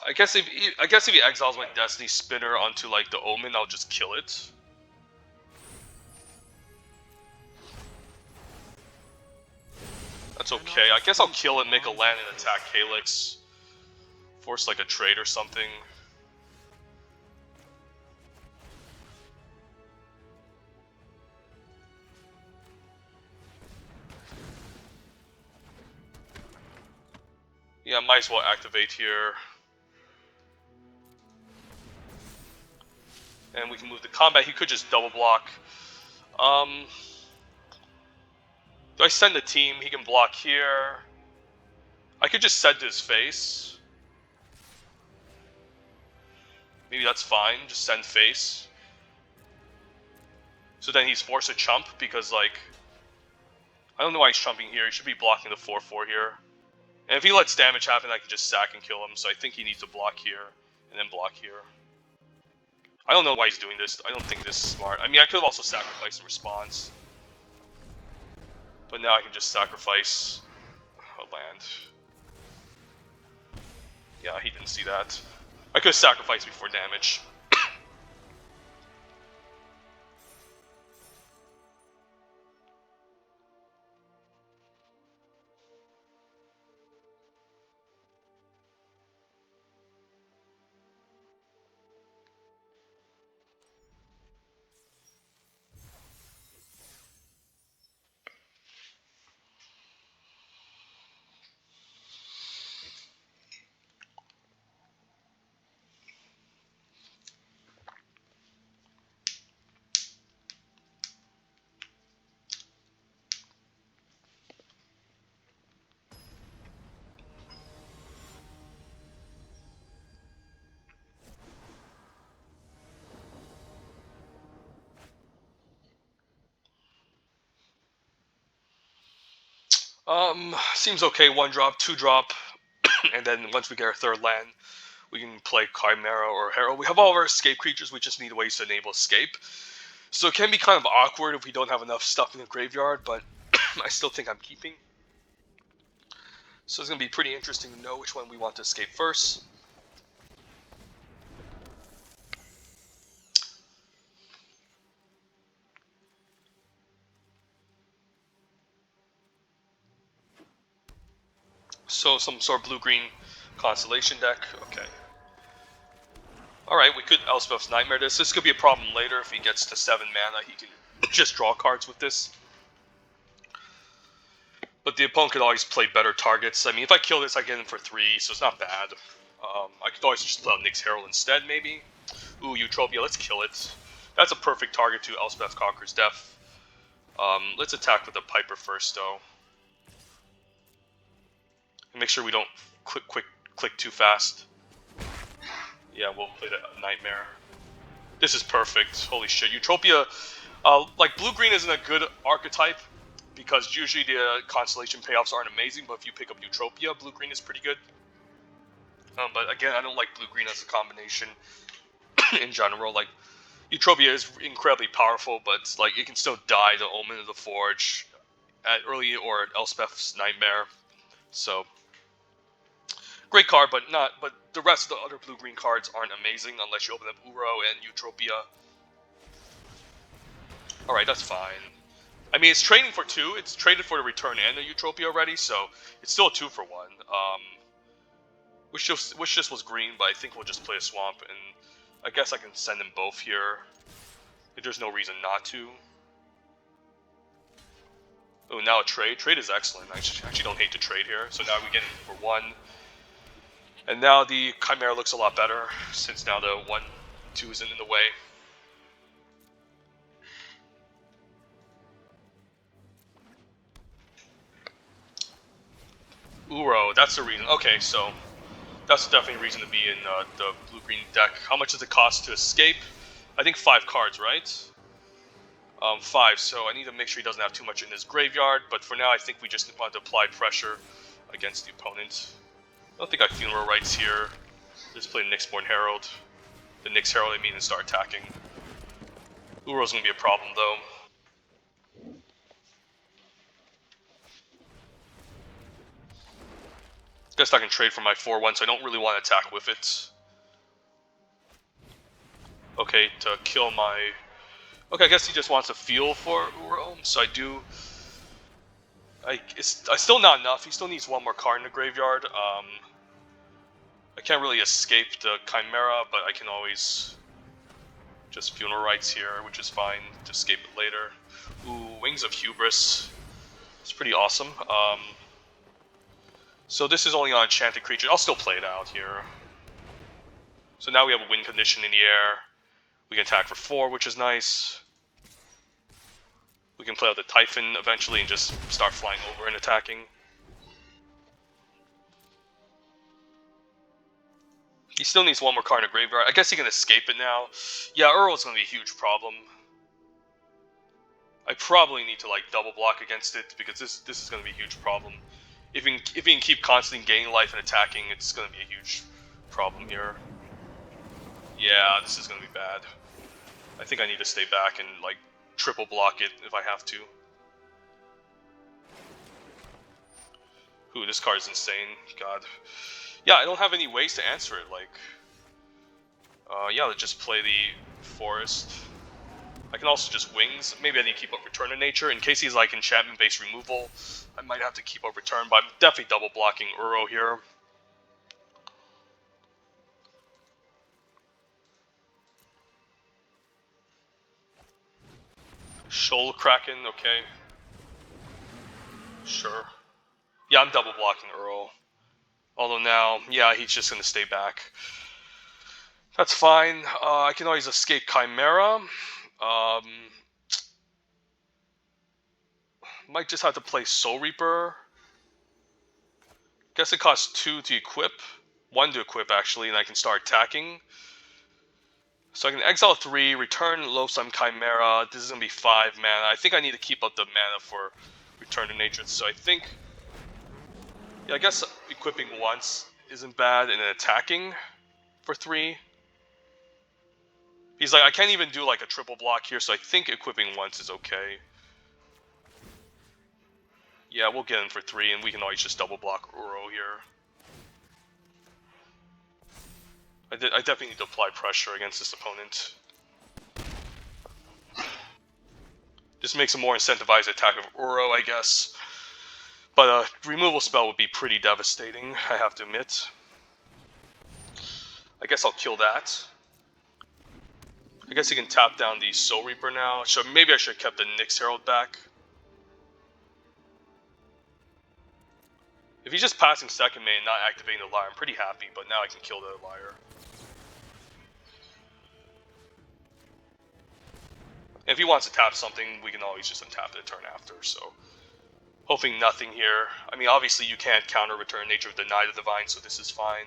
I guess if he exiles my Destiny Spinner onto like the Omen, I'll just kill it. That's okay. I guess I'll kill it, make a land, and attack Calyx. Force like a trade or something. Yeah, might as well activate here. And we can move the combat. He could just double block. Do I send the team? He can block here. I could just send to his face. Maybe that's fine. Just send face. So then he's forced to chump because, like, I don't know why he's chumping here. He should be blocking the 4/4 here. And if he lets damage happen, I can just sack and kill him. So I think he needs to block here and then block here. I don't know why he's doing this. I don't think this is smart. I mean, I could have also sacrificed in response. But now I can just sacrifice a land. Yeah, he didn't see that. I could have sacrificed before damage. Seems okay. 1-drop, 2-drop, and then once we get our third land, we can play Chimera or Herald. We have all of our escape creatures. We just need ways to enable escape. So it can be kind of awkward if we don't have enough stuff in the graveyard, but I still think I'm keeping. So it's going to be pretty interesting to know which one we want to escape first. So some sort of blue-green constellation deck. Okay. Alright, we could Elspeth's Nightmare this. This could be a problem later if he gets to 7 mana. He can just draw cards with this. But the opponent could always play better targets. I mean, if I kill this, I get him for 3, so it's not bad. I could always just let Nyx Herald instead, maybe. Ooh, Eutropia, let's kill it. That's a perfect target to Elspeth Conquers Death. Let's attack with the Piper first, though. And make sure we don't click too fast. Yeah, we'll play the Nightmare. This is perfect. Holy shit. Eutropia, like, blue-green isn't a good archetype, because usually the constellation payoffs aren't amazing, but if you pick up Eutropia, blue-green is pretty good. But again, I don't like blue-green as a combination in general. Like, Eutropia is incredibly powerful, but like it can still die to Omen of the Forge at early or at Elspeth's Nightmare. So great card, but the rest of the other blue-green cards aren't amazing unless you open up Uro and Eutropia. Alright, that's fine. I mean, it's trading for 2. It's traded for the return and the Eutropia already, so it's still a 2-for-1. Wish this was green, but I think we'll just play a Swamp, and I guess I can send them both here. If there's no reason not to. Oh, now a trade. Trade is excellent. I actually don't hate to trade here. So now we get it for 1. And now the Chimera looks a lot better, since now the 1-2 isn't in the way. Uro, that's the reason. Okay, so that's definitely a reason to be in the blue-green deck. How much does it cost to escape? I think 5 cards, right? 5, so I need to make sure he doesn't have too much in his graveyard, but for now I think we just want to apply pressure against the opponent. I don't think I Funeral Rites here. Just play Nyxborn Herald. The Nyx Herald, I mean, and start attacking. Uro's gonna be a problem, though. Guess I can trade for my 4-1, so I don't really want to attack with it. Okay, to kill my... Okay, I guess he just wants to feel for Uro, so I do... It's still not enough. He still needs 1 more card in the graveyard. I can't really escape the Chimera, but I can always just Funeral Rites here, which is fine to escape it later. Ooh, Wings of Hubris. It's pretty awesome. So this is only on enchanted creatures. I'll still play it out here. So now we have a win condition in the air. We can attack for 4, which is nice. We can play out the Typhon eventually and just start flying over and attacking. He still needs 1 more card in the graveyard. I guess he can escape it now. Yeah, Earl's going to be a huge problem. I probably need to like double block against it because this is going to be a huge problem. If he can keep constantly gaining life and attacking, it's going to be a huge problem here. Yeah, this is gonna be bad. I think I need to stay back and, like, triple block it if I have to. Ooh, this card is insane. God. Yeah, I don't have any ways to answer it, like... yeah, let's just play the Forest. I can also just Wings. Maybe I need to keep up Return to Nature. In case he's, like, enchantment-based removal, I might have to keep up Return, but I'm definitely double blocking Uro here. Shoal Kraken, okay. Sure. Yeah, I'm double blocking Uro. Although now, yeah, he's just gonna stay back. That's fine. I can always escape Chimera. Might just have to play Soul Reaper. Guess it costs 2 to equip. 1 to equip, actually, and I can start attacking. So I can exile 3, return Loathsome Chimera. This is going to be 5 mana. I think I need to keep up the mana for Return to Nature. So I think... yeah, I guess equipping once isn't bad, and then attacking for 3. He's like, I can't even do like a triple block here, so I think equipping once is okay. Yeah, we'll get in for 3, and we can always just double block Uro here. I definitely need to apply pressure against this opponent. This makes a more incentivized attack of Uro, I guess. But a removal spell would be pretty devastating, I have to admit. I guess I'll kill that. I guess he can tap down the Soul Reaper now. So maybe I should have kept the Nyx Herald back. If he's just passing second main and not activating the Lyre, I'm pretty happy, but now I can kill the Lyre. If he wants to tap something, we can always just untap it a turn after, so... hoping nothing here. I mean, obviously you can't counter Return Nature with Deny the Divine, so this is fine.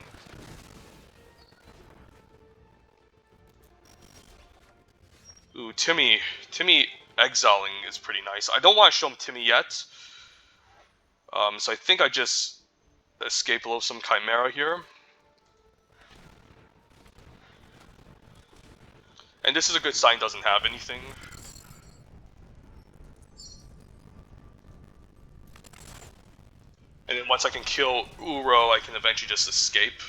Ooh, Timmy exiling is pretty nice. I don't want to show him Timmy yet. So I think I just escape Loathsome Chimera here. And this is a good sign doesn't have anything. And then once I can kill Uro, I can eventually just escape.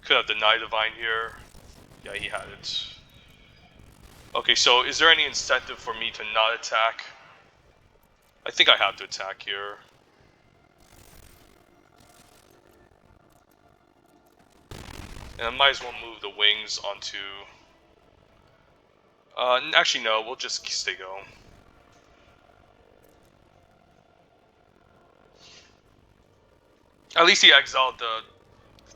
Could have Deny Divine here. Yeah, he had it. Okay, so is there any incentive for me to not attack? I think I have to attack here. And I might as well move the Wings onto... actually no, we'll just stay going. At least he exiled the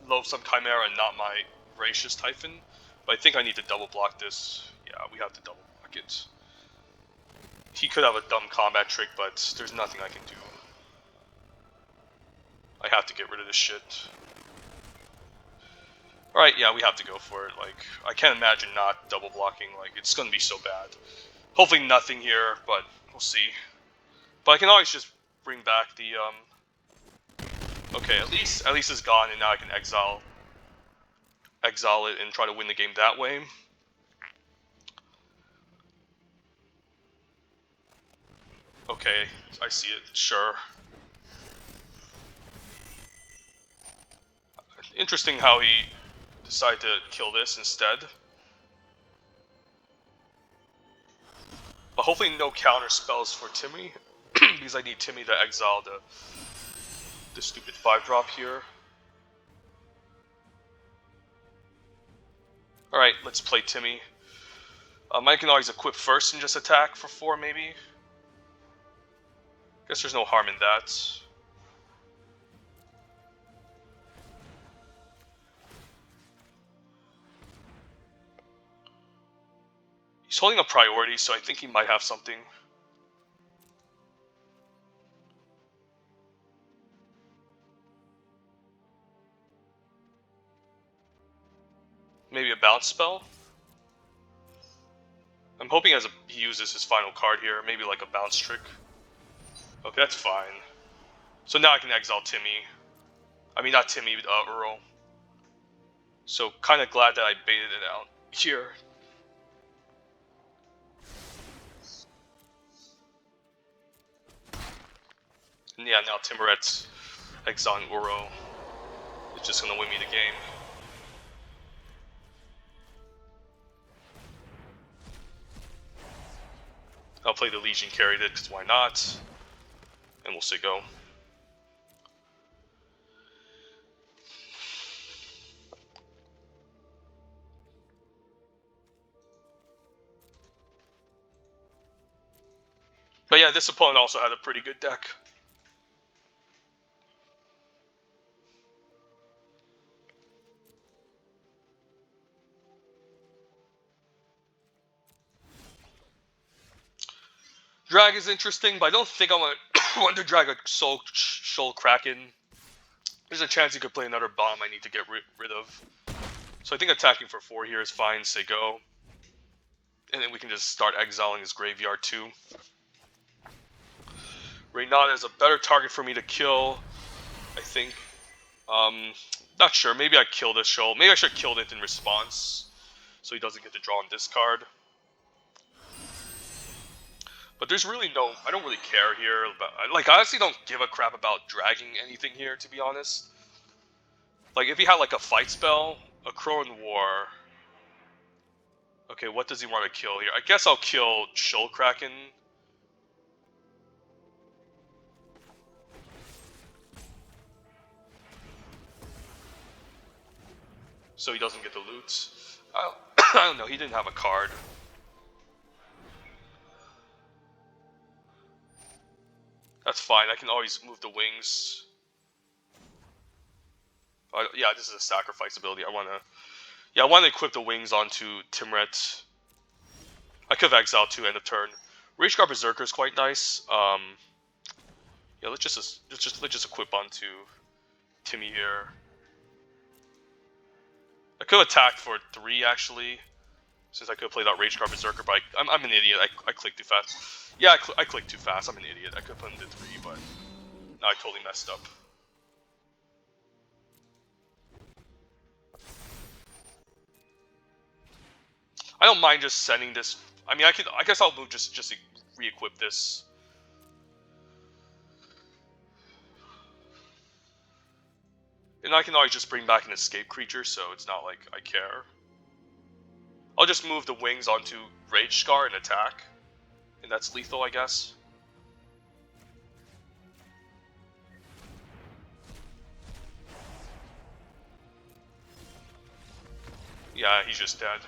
Loathsome Chimera and not my Voracious Typhon. But I think I need to double block this. Yeah, we have to double block it. He could have a dumb combat trick, but there's nothing I can do. I have to get rid of this shit. Alright, yeah, we have to go for it. Like, I can't imagine not double blocking. Like, it's gonna be so bad. Hopefully nothing here, but we'll see. But I can always just bring back the, okay, at least it's gone, and now I can exile it and try to win the game that way. Okay, I see it, sure. Interesting how he decided to kill this instead. But hopefully no counter spells for Timmy, because I need Timmy to exile the stupid 5-drop here. Alright, let's play Timmy. I can always equip first and just attack for 4 maybe. Guess there's no harm in that. He's holding a priority, so I think he might have something. Maybe a bounce spell? I'm hoping he uses his final card here, maybe like a bounce trick. Okay, that's fine. So now I can exile Timmy. I mean, not Timmy, Uro. So kind of glad that I baited it out here. And yeah, now Timoret's exiling Uro is just gonna win me the game. I'll play the Legion carried it, because why not? And we'll say go. But yeah, this opponent also had a pretty good deck. Drag is interesting, but I don't think I want to drag a Shoal Kraken. There's a chance he could play another bomb I need to get rid of. So I think attacking for 4 here is fine, say go. And then we can just start exiling his graveyard too. Reynad is a better target for me to kill, I think. Not sure, maybe I kill this Shoal. Maybe I should have killed it in response, so he doesn't get to draw on discard. But there's really no, I don't really care here. Like, I honestly don't give a crap about dragging anything here, to be honest. Like, if he had, like, a fight spell, a Crow in War. Okay, what does he want to kill here? I guess I'll kill Shoal Kraken. So he doesn't get the loot. I don't know, he didn't have a card. That's fine, I can always move the wings. Yeah, this is a sacrifice ability. I want to equip the wings onto Timoret. I could have exiled too, end of turn. Rage Guard Berserker is quite nice. Yeah, let's just equip onto Timmy here. I could have attacked for 3 actually, since I could have played out Rage Guard Berserker, but I'm an idiot. I clicked too fast. Yeah, I clicked too fast. I'm an idiot. I could have put him to 3, but no, I totally messed up. I don't mind just sending this. I mean, I guess I'll move just to re-equip this. And I can always just bring back an escape creature, so it's not like I care. I'll just move the wings onto Rage Scar and attack. And that's lethal, I guess. Yeah, he's just dead.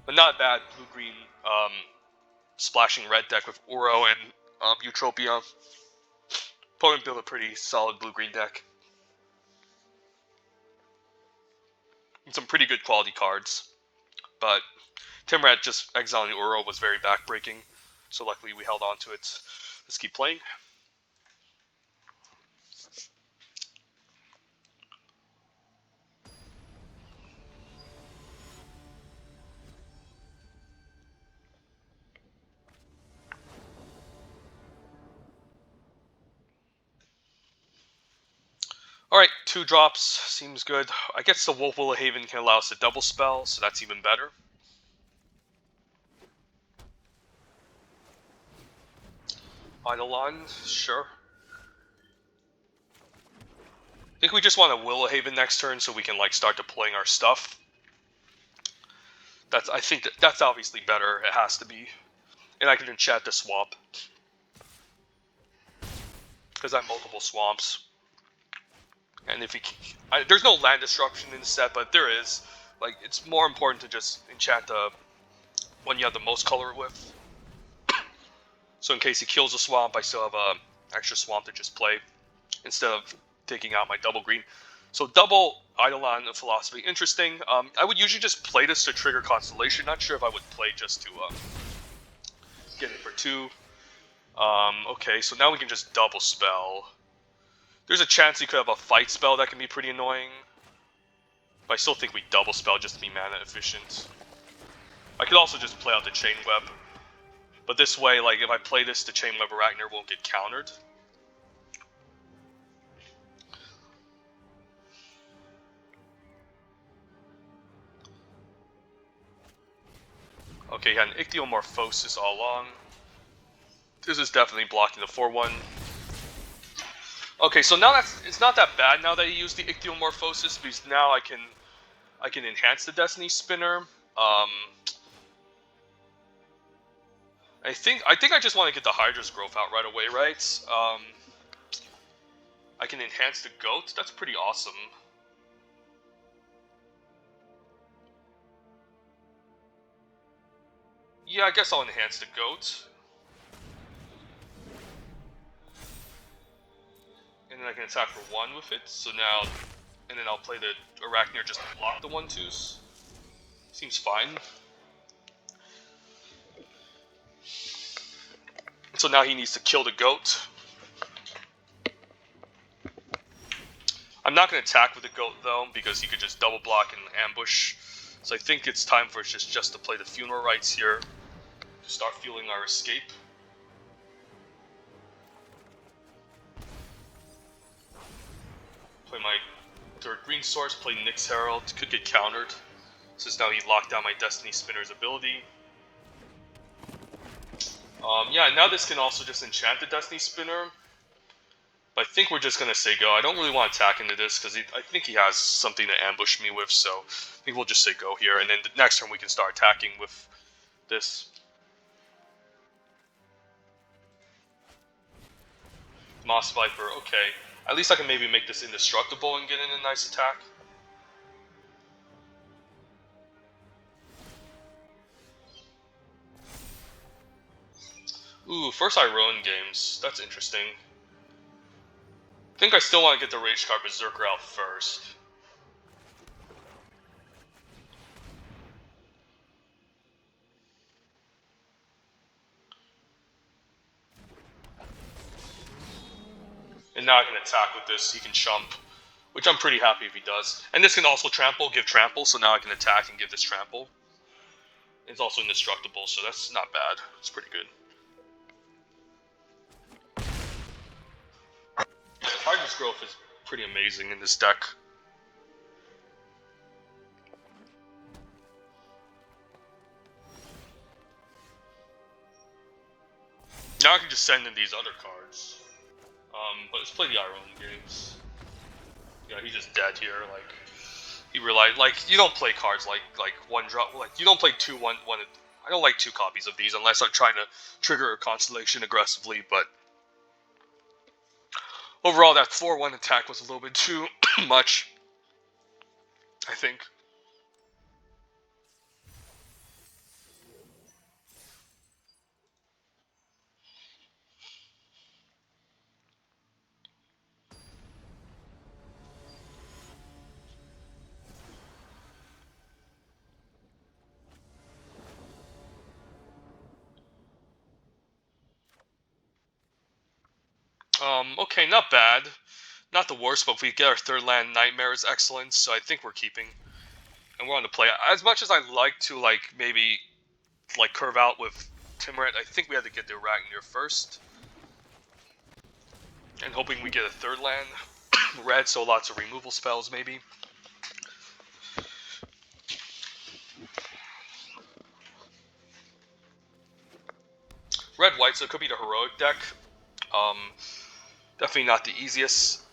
But not bad blue-green splashing red deck with Uro and Eutropia. Opponent built a pretty solid blue-green deck. And some pretty good quality cards. But Timoret just exiling Uro was very backbreaking. So luckily we held on to it. Let's keep playing. Alright, 2 drops, seems good. I guess the Wolf Willow Haven can allow us to double spell, so that's even better. Eidolon, sure. I think we just want a Willow Haven next turn so we can like start deploying our stuff. I think that's obviously better, it has to be. And I can enchant the swamp. Because I have multiple swamps. And if there's no land destruction in the set, but there is. Like, it's more important to just enchant the one you have the most color with. So in case he kills a swamp, I still have a extra swamp to just play instead of taking out my double green. So double Eidolon Philosophy, interesting. I would usually just play this to trigger Constellation. Not sure if I would play just to get it for 2. Okay, so now we can just double spell. There's a chance he could have a fight spell that can be pretty annoying. But I still think we double spell just to be mana efficient. I could also just play out the Chain Web. But this way, like, if I play this, the Chain Web Arachnir won't get countered. Okay, he had an Ichthyomorphosis all along. This is definitely blocking the 4-1. Okay, so now it's not that bad now that he used the Ichthyomorphosis, because now I can enhance the Destiny Spinner. I think I just want to get the Hydra's growth out right away, right? I can enhance the goat. That's pretty awesome. Yeah, I guess I'll enhance the goat. And then I can attack for 1 with it. So now, and then I'll play the Arachneer just to block the 1/2s. Seems fine. So now he needs to kill the goat. I'm not going to attack with the goat though, because he could just double block and ambush. So I think it's time for us just to play the funeral rites here, to start fueling our escape. Play my 3rd green source, play Nyx Herald, could get countered, since now he locked down my Destiny Spinner's ability. Yeah, now this can also just enchant the Destiny Spinner. But I think we're just going to say go. I don't really want to attack into this, because I think he has something to ambush me with, so I think we'll just say go here, and then the next turn we can start attacking with this. Moss Viper, okay. At least I can maybe make this indestructible and get in a nice attack. Ooh, first Iron games. That's interesting. I think I still want to get the Rage Card Berserker out first. And now I can attack with this. He can chump, which I'm pretty happy if he does. And this can also give trample, so now I can attack and give this trample. It's also indestructible, so that's not bad. It's pretty good. Hydra's growth is pretty amazing in this deck. Now I can just send in these other cards. But let's play the Iron games. Yeah, he's just dead here. Like, he realized, like, you don't play cards like one drop. Like, you don't play one. I don't like 2 copies of these unless I'm trying to trigger a Constellation aggressively. But overall, that 4-1 attack was a little bit too much, I think. Okay, not bad. Not the worst, but if we get our 3rd land, Nightmare is excellent, so I think we're keeping. And we're on to play. As much as I'd like to, like, maybe, like, curve out with Timuret, I think we have to get the Arachneer first. And hoping we get a 3rd land. Red, so lots of removal spells, maybe. Red-white, so it could be the heroic deck. Definitely not the easiest.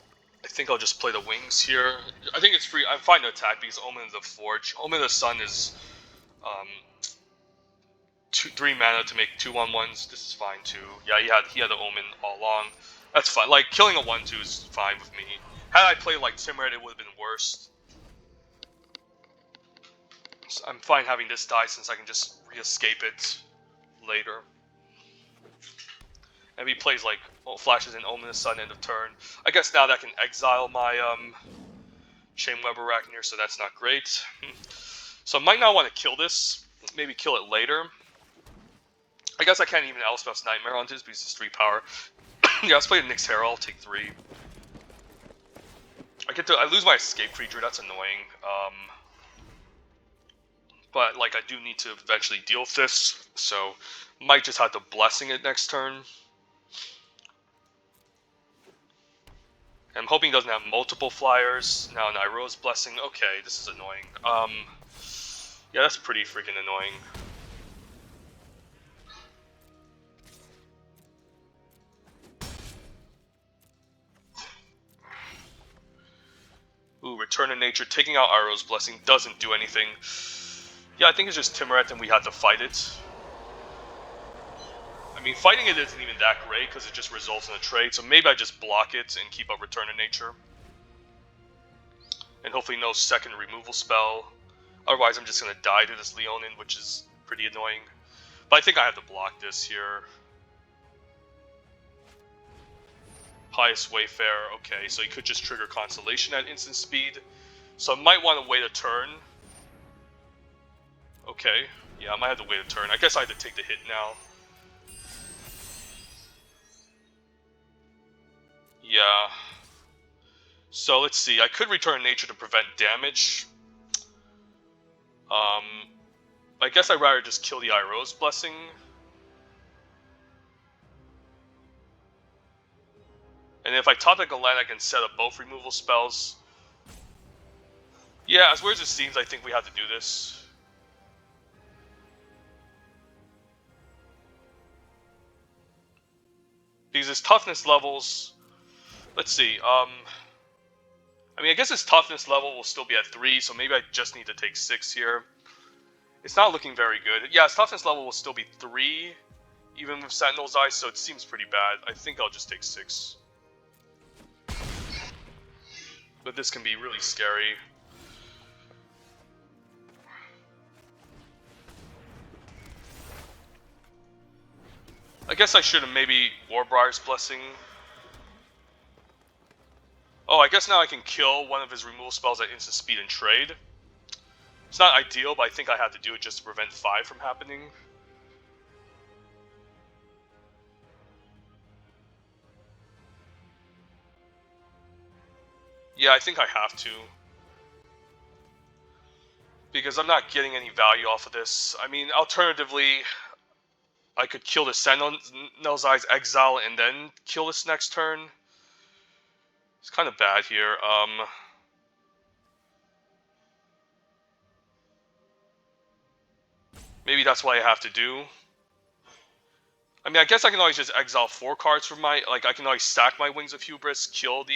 I think I'll just play the wings here. I think it's free. I'm fine to attack because Omen of the Forge. Omen of the Sun is 3 mana to make 2/1/1s. This is fine too. Yeah, he had the Omen all along. That's fine. Like, killing a 1/2 is fine with me. Had I played like Timuret, it would have been worse. So I'm fine having this die since I can just re-escape it later. And if he plays like flashes in Omen of the Sun end of turn, I guess now that can exile my Shameweber Arachneer, so that's not great. So I might not want to kill this. Maybe kill it later. I guess I can't even Elspeth's Nightmare on this because it's 3 power. Yeah, let's play the Nyx Herald. I'll take 3. I lose my escape creature. That's annoying. But like I do need to eventually deal with this, so might just have to blessing it next turn. I'm hoping he doesn't have multiple flyers. Now Nairo's blessing. Okay, this is annoying. Yeah, that's pretty freaking annoying. Return to Nature, taking out Iroh's Blessing doesn't do anything. Yeah, I think it's just Timuret and we have to fight it. I mean, fighting it isn't even that great because it just results in a trade, so maybe I just block it and keep up Return to Nature. And hopefully no second removal spell. Otherwise I'm just going to die to this Leonin, which is pretty annoying. But I think I have to block this here. Pious Wayfarer, okay, so he could just trigger Constellation at instant speed. So I might want to wait a turn. Okay, yeah, I might have to wait a turn. I guess I have to take the hit now. Yeah. So let's see, I could Return to Nature to prevent damage. I guess I'd rather just kill the Iroh's Blessing. And if I top deck a land, I can set up both removal spells. Yeah, as weird as it seems, I think we have to do this. Because his toughness levels... Let's see, I mean, I guess his toughness level will still be at 3, so maybe I just need to take 6 here. It's not looking very good. Yeah, his toughness level will still be 3, even with Sentinel's Eye, so it seems pretty bad. I think I'll just take 6. But this can be really scary. I guess I should have maybe Warbriar's Blessing. Oh, I guess now I can kill one of his removal spells at instant speed and trade. It's not ideal, but I think I have to do it just to prevent 5 from happening. Yeah, I think I have to. Because I'm not getting any value off of this. I mean, alternatively, I could kill the Sentinel's Eyes, exile, and then kill this next turn. It's kind of bad here. Maybe that's what I have to do. I mean, I guess I can always just exile 4 cards from my... Like, I can always stack my Wings of Hubris, kill the,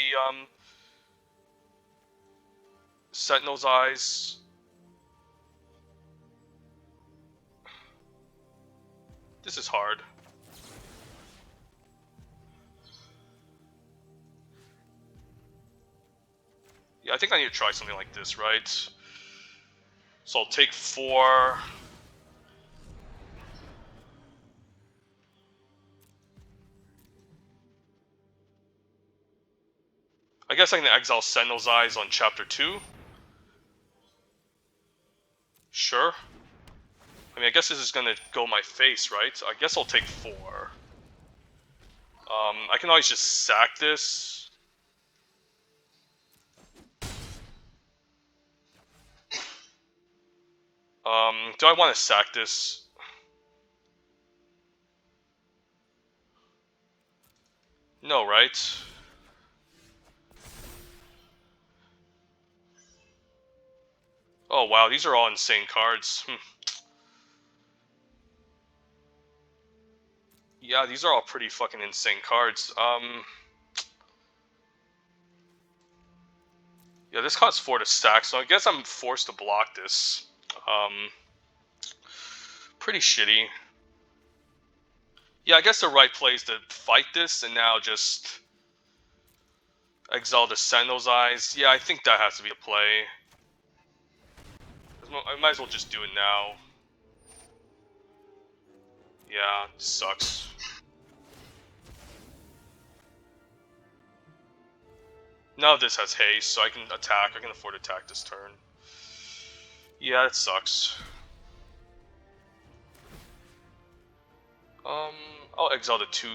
Sentinel's Eyes. This is hard. Yeah, I think I need to try something like this, right? So I'll take 4... I guess I can exile Sentinel's Eyes on Chapter 2. Sure. I mean, I guess this is gonna go my face, right? I guess I'll take 4. I can always just sack this. Do I want to sack this? No, right? Oh wow, these are all insane cards. Yeah, these are all pretty fucking insane cards. Yeah, this costs 4 to stack, so I guess I'm forced to block this. Pretty shitty. Yeah, I guess the right play is to fight this and now just exile the Sentinel's Eyes. Yeah, I think that has to be a play. I might as well just do it now. Yeah, it sucks. None of this has haste, so I can attack. I can afford to attack this turn. Yeah, it sucks. I'll exile the 2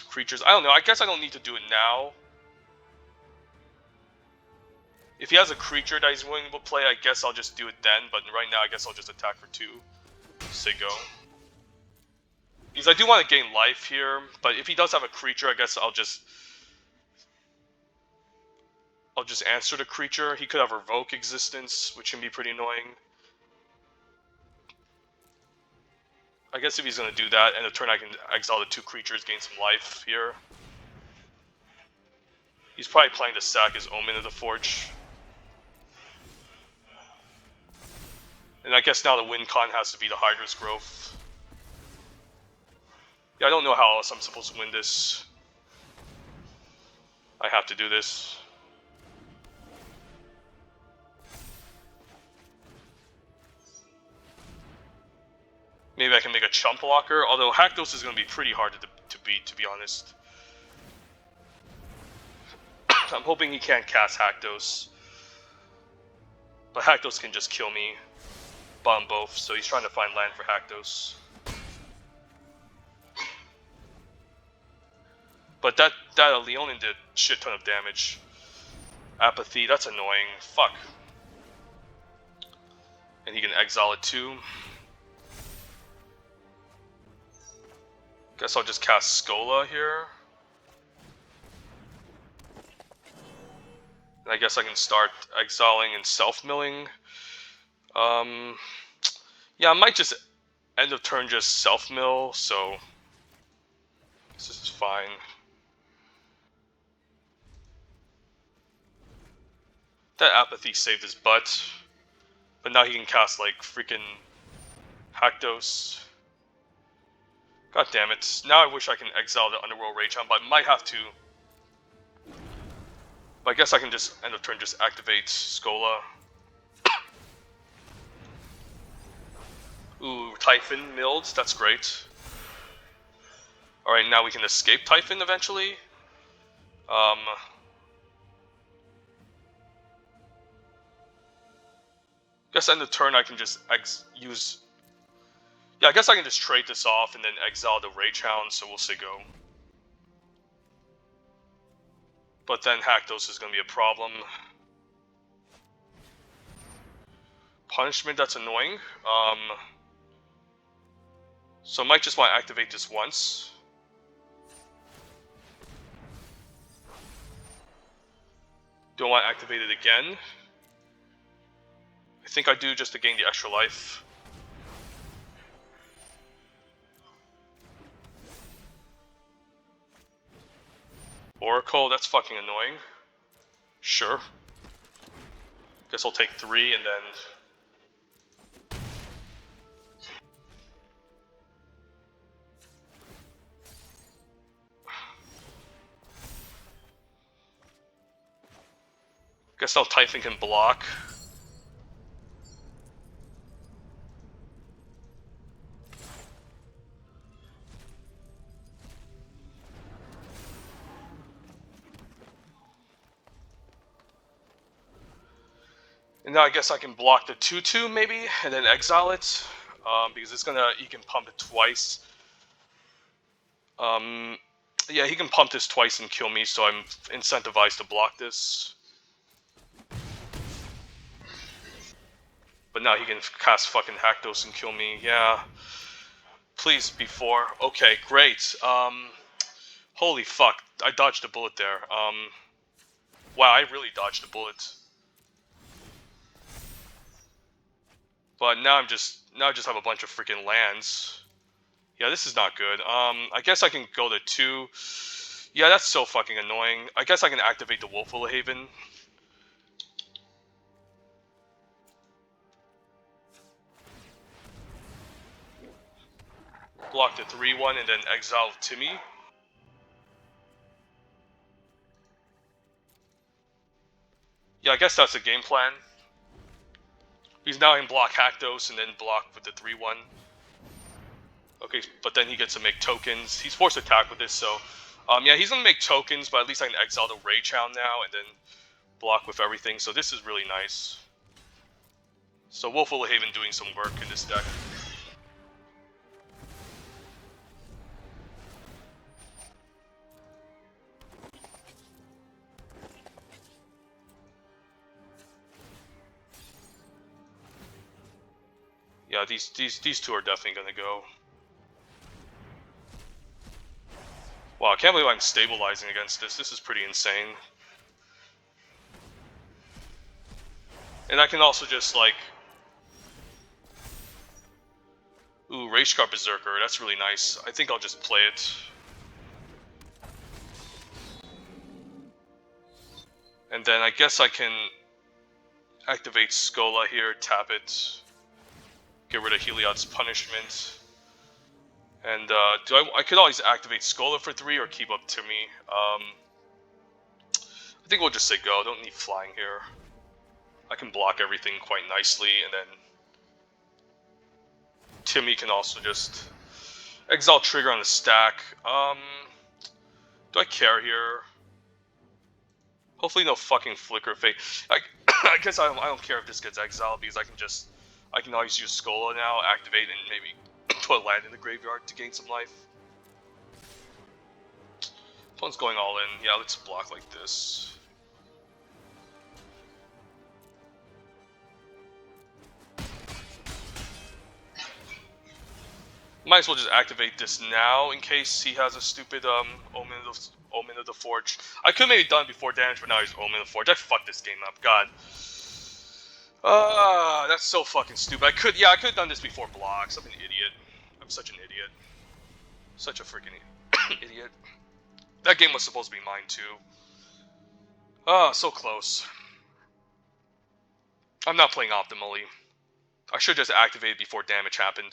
creatures. I don't know, I guess I don't need to do it now. If he has a creature that he's willing to play, I guess I'll just do it then, but right now I guess I'll just attack for 2. Say go. Because I do want to gain life here, but if he does have a creature, I guess I'll just answer the creature. He could have Revoke Existence, which can be pretty annoying. I guess if he's going to do that, and a turn I can exile the 2 creatures, gain some life here. He's probably planning to sack his Omen of the Forge. And I guess now the win con has to be the Hydra's growth. Yeah, I don't know how else I'm supposed to win this. I have to do this. Maybe I can make a chump blocker, although Haktos is going to be pretty hard to beat, to be honest. I'm hoping he can't cast Haktos. But Haktos can just kill me. Bomb both, so he's trying to find land for Haktos. But that Leonin did a shit ton of damage. Apathy, that's annoying. Fuck. And he can exile it too. Guess I'll just cast Skola here. And I guess I can start exiling and self-milling. Yeah, I might just end of turn just self-mill, so this is fine. That Apathy saved his butt. But now he can cast like freaking Haktos. God damn it. Now I wish I can exile the Underworld Raychan, but I might have to. But I guess I can just end of turn just activate Skola. Ooh, Typhon milled, that's great. Alright, now we can escape Typhon eventually. Guess end of turn I can just use... Yeah, I guess I can just trade this off and then exile the Rage Hound, so we'll say go. But then Haktos is going to be a problem. Punishment, that's annoying. So I might just want to activate this once. Don't want to activate it again. I think I do just to gain the extra life. Oracle, that's fucking annoying. Sure. Guess I'll take 3 and then... Guess now Typhon can block. And now I guess I can block the 2/2 maybe, and then exile it, because it's gonna, he can pump it twice. Yeah, he can pump this twice and kill me, so I'm incentivized to block this. But now he can cast fucking Haktos and kill me, yeah. Please, before. Okay, great. Holy fuck, I dodged a bullet there. Wow, I really dodged a bullet. But now I just have a bunch of freaking lands. Yeah, this is not good. I guess I can go to 2. Yeah, that's so fucking annoying. I guess I can activate the Wolfwillow Haven. Block the 3/1 and then exile Timmy. Yeah, I guess that's the game plan. Because now I can block Haktos and then block with the 3/1. Okay, but then he gets to make tokens. He's forced to attack with this, so... yeah, he's gonna make tokens, but at least I can exile the Rage Hound now and then block with everything, so this is really nice. So Wolfwillow Haven doing some work in this deck. Yeah, these two are definitely gonna go. Wow, I can't believe I'm stabilizing against this. This is pretty insane. And I can also just like... Ooh, Rage-Scar Berserker, that's really nice. I think I'll just play it. And then I guess I can activate Skola here, tap it. Get rid of Heliod's punishment. And I could always activate Scholar for 3 or keep up Timmy. I think we'll just say go. Don't need flying here. I can block everything quite nicely, and then Timmy can also just exile trigger on the stack. Do I care here? Hopefully no fucking Flicker Fate. I guess I don't care if this gets exiled because I can always use Skola now, activate, and maybe put land in the graveyard to gain some life. Opponent's going all in. Yeah, let's block like this. Might as well just activate this now in case he has a stupid Omen of the Forge. I could maybe done it before damage, but now he's Omen of the Forge. I fucked this game up. God. That's so fucking stupid. I could have done this before blocks. I'm an idiot. I'm such an idiot. Such a freaking idiot. That game was supposed to be mine too. So close. I'm not playing optimally. I should just activate it before damage happened.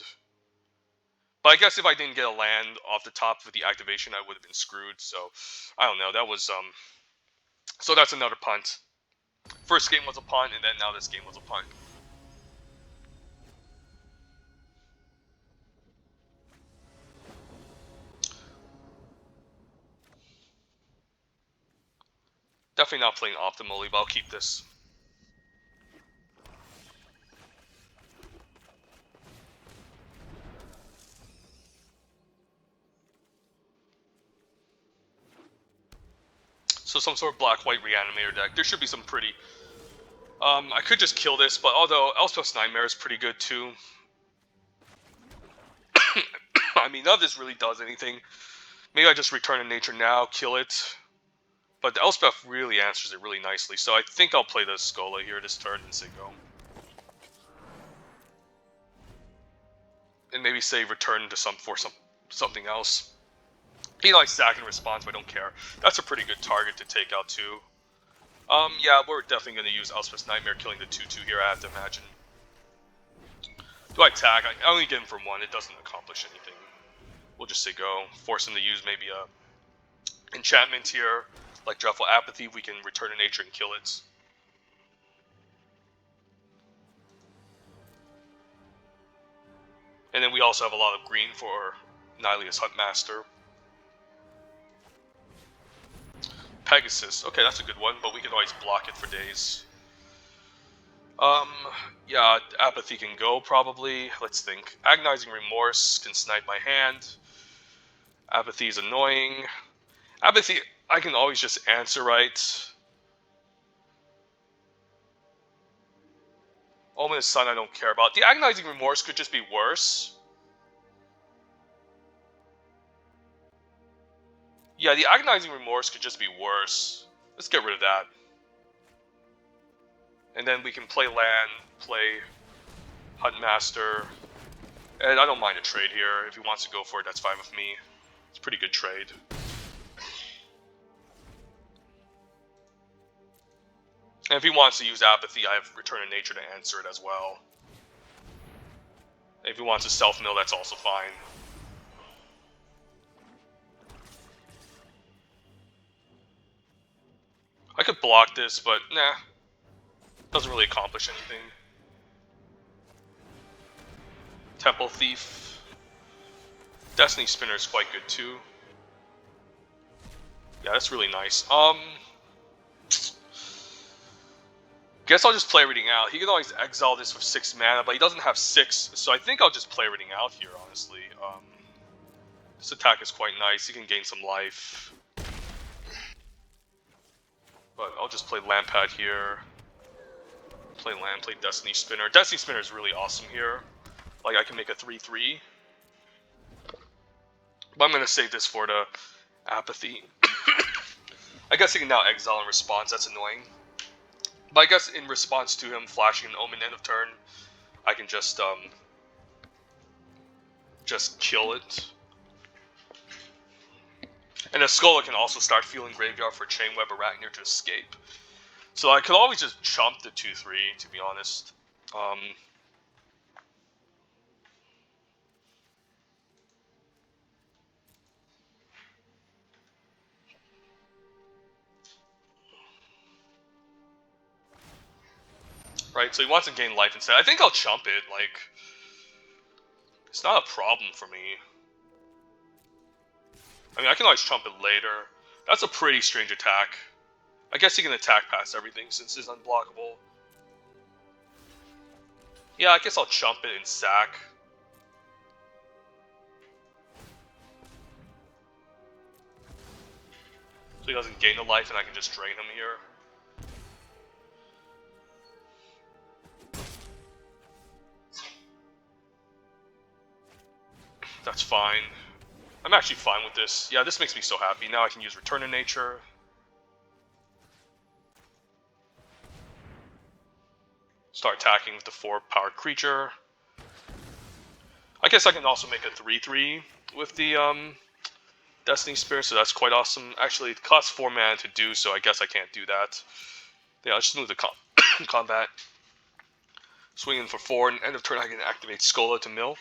But I guess if I didn't get a land off the top with the activation, I would have been screwed. So, I don't know. That was, so that's another punt. First game was a punt, and then now this game was a punt. Definitely not playing optimally, but I'll keep this. So some sort of black-white reanimator deck. There should be some pretty... I could just kill this, but although Elspeth's Nightmare is pretty good too. I mean, none of this really does anything. Maybe I just return to nature now, kill it. But the Elspeth really answers it really nicely, so I think I'll play the Skola here this turn and say go. And maybe say return to something else. I sack in response, but I don't care. That's a pretty good target to take out too. Yeah, we're definitely going to use Elspeth's Nightmare killing the 2/2 here, I have to imagine. Do I attack? I only get him for 1, it doesn't accomplish anything. We'll just say go. Force him to use maybe a enchantment here, like Dreadful Apathy. We can return to nature and kill it. And then we also have a lot of green for Nylea's Huntmaster. Pegasus. Okay, that's a good one, but we can always block it for days. Yeah, Apathy can go, probably. Let's think. Agonizing Remorse can snipe my hand. Apathy is annoying. Apathy, I can always just answer right. Ominous Sun I don't care about. The Agonizing Remorse could just be worse. Yeah, the Agonizing Remorse could just be worse. Let's get rid of that. And then we can play land, play Huntmaster. And I don't mind a trade here. If he wants to go for it, that's fine with me. It's a pretty good trade. And if he wants to use Apathy, I have Return to Nature to answer it as well. And if he wants to self-mill, that's also fine. I could block this, but nah. Doesn't really accomplish anything. Temple Thief. Destiny Spinner is quite good too. Yeah, that's really nice. Guess I'll just play everything out. He can always exile this for 6 mana, but he doesn't have 6, so I think I'll just play everything out here, honestly. This attack is quite nice. He can gain some life. But I'll just play Lampad here. Play land, play Destiny Spinner. Destiny Spinner is really awesome here. Like, I can make a 3/3. But I'm going to save this for the Apathy. I guess he can now exile in response. That's annoying. But I guess in response to him flashing an Omen end of turn, I can just kill it. And a Skola can also start feeling Graveyard for Chainweb Arachnir to escape. So I could always just chump the 2/3, to be honest. Right, so he wants to gain life instead. I think I'll chump it, like... It's not a problem for me. I mean, I can always chump it later. That's a pretty strange attack. I guess he can attack past everything since it's unblockable. Yeah, I guess I'll chump it and sack. So he doesn't gain the life and I can just drain him here. That's fine. I'm actually fine with this. Yeah, this makes me so happy. Now I can use Return to Nature. Start attacking with the 4-powered creature. I guess I can also make a 3/3 with the Destiny Spear, so that's quite awesome. Actually, it costs 4 mana to do, so I guess I can't do that. Yeah, let's just move to combat. Swinging for 4, and end of turn I can activate Skola to mill.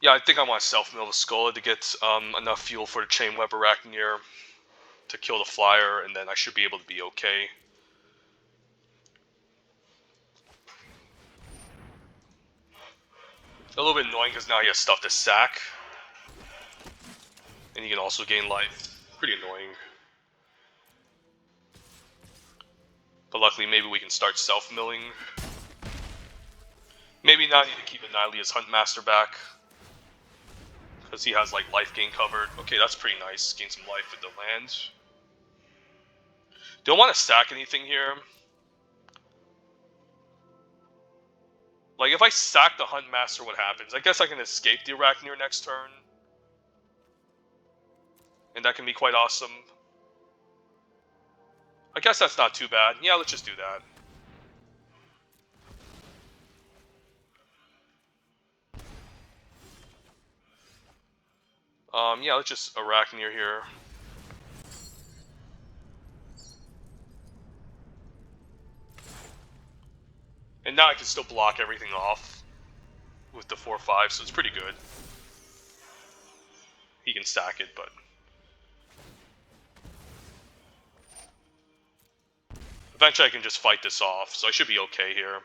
Yeah, I think I want to self-mill the Skola to get enough fuel for the Chain Web Arachneer to kill the flyer, and then I should be able to be okay. A little bit annoying because now he has stuff to sack. And he can also gain life. Pretty annoying. But luckily maybe we can start self-milling. Maybe not need to keep Annihila's Huntmaster back. Because he has like life gain covered. Okay, that's pretty nice. Gain some life with the land. Don't want to sack anything here. Like, if I sack the Huntmaster, what happens? I guess I can escape the Arachneer next turn. And that can be quite awesome. I guess that's not too bad. Yeah, let's just do that. Yeah, let's just Arachneer here. And now I can still block everything off with the 4/5, so it's pretty good. He can stack it, but eventually I can just fight this off, so I should be okay here.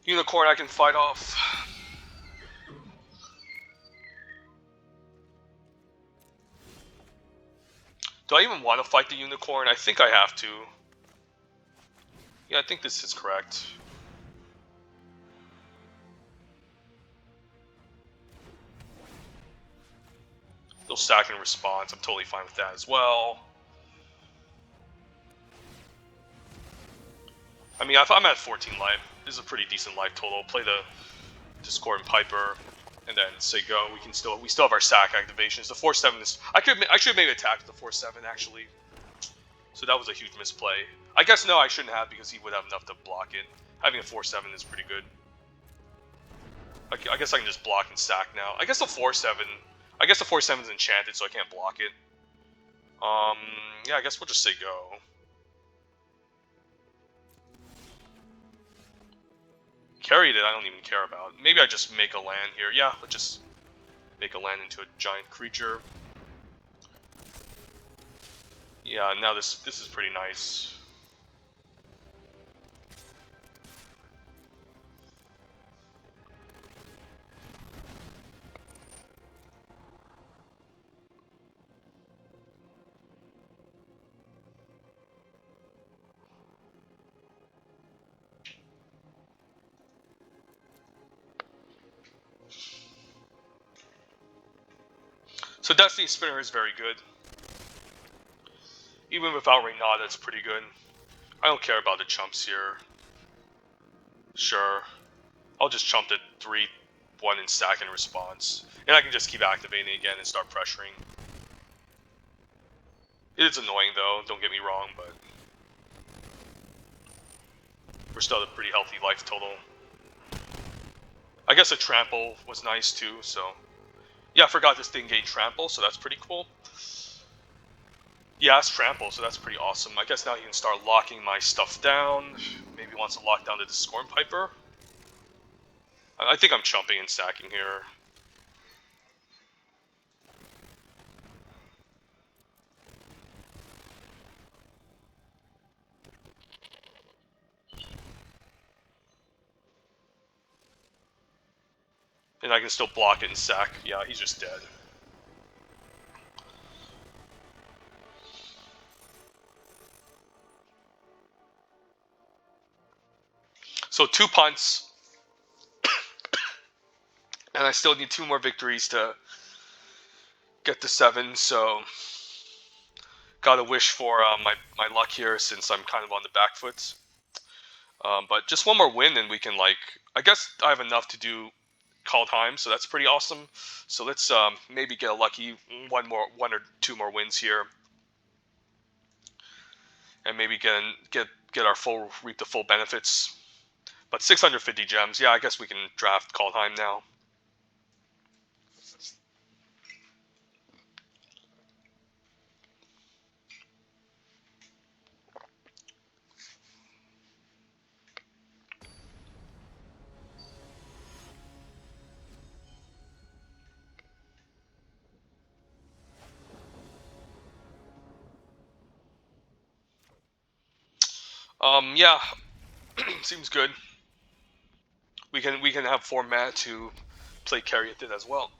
Unicorn I can fight off. Do I even want to fight the Unicorn? I think I have to. Yeah, I think this is correct. They'll stack in response. I'm totally fine with that as well. I mean, if I'm at 14 life, this is a pretty decent life total. Play the Discordant Piper, and then say go. We still have our sack activations. The 4/7 is. I should have maybe attacked the 4/7 actually. So that was a huge misplay. I guess no, I shouldn't have because he would have enough to block it. Having a 4/7 is pretty good. I guess I can just block and sack now. I guess the 4/7. I guess the 4/7 is enchanted, so I can't block it. Yeah, I guess we'll just say go. Carried it, I don't even care about. Maybe I just make a land here. Yeah, let's just make a land into a giant creature. Yeah, now this is pretty nice. So Destiny Spinner is very good. Even without Renata, it's pretty good. I don't care about the chumps here. Sure. I'll just chump the 3/1 and stack in response. And I can just keep activating again and start pressuring. It is annoying though, don't get me wrong, but we're still at a pretty healthy life total. I guess a trample was nice too, so yeah, I forgot this thing gained trample, so that's pretty cool. Yeah, it's trample, so that's pretty awesome. I guess now he can start locking my stuff down. Maybe he wants to lock down the Discordant Piper. I think I'm chumping and stacking here. And I can still block it and sack. Yeah, he's just dead. So 2 punts. And I still need 2 more victories to get to 7, so gotta wish for my luck here since I'm kind of on the back foot. But just 1 more win and we can, like, I guess I have enough to do Kaldheim, so that's pretty awesome. So let's maybe get a lucky 1 or 2 more wins here, and maybe get our reap the full benefits. But 650 gems, yeah, I guess we can draft Kaldheim now. Yeah, seems good. We can have 4 mana to play Caryatid as well.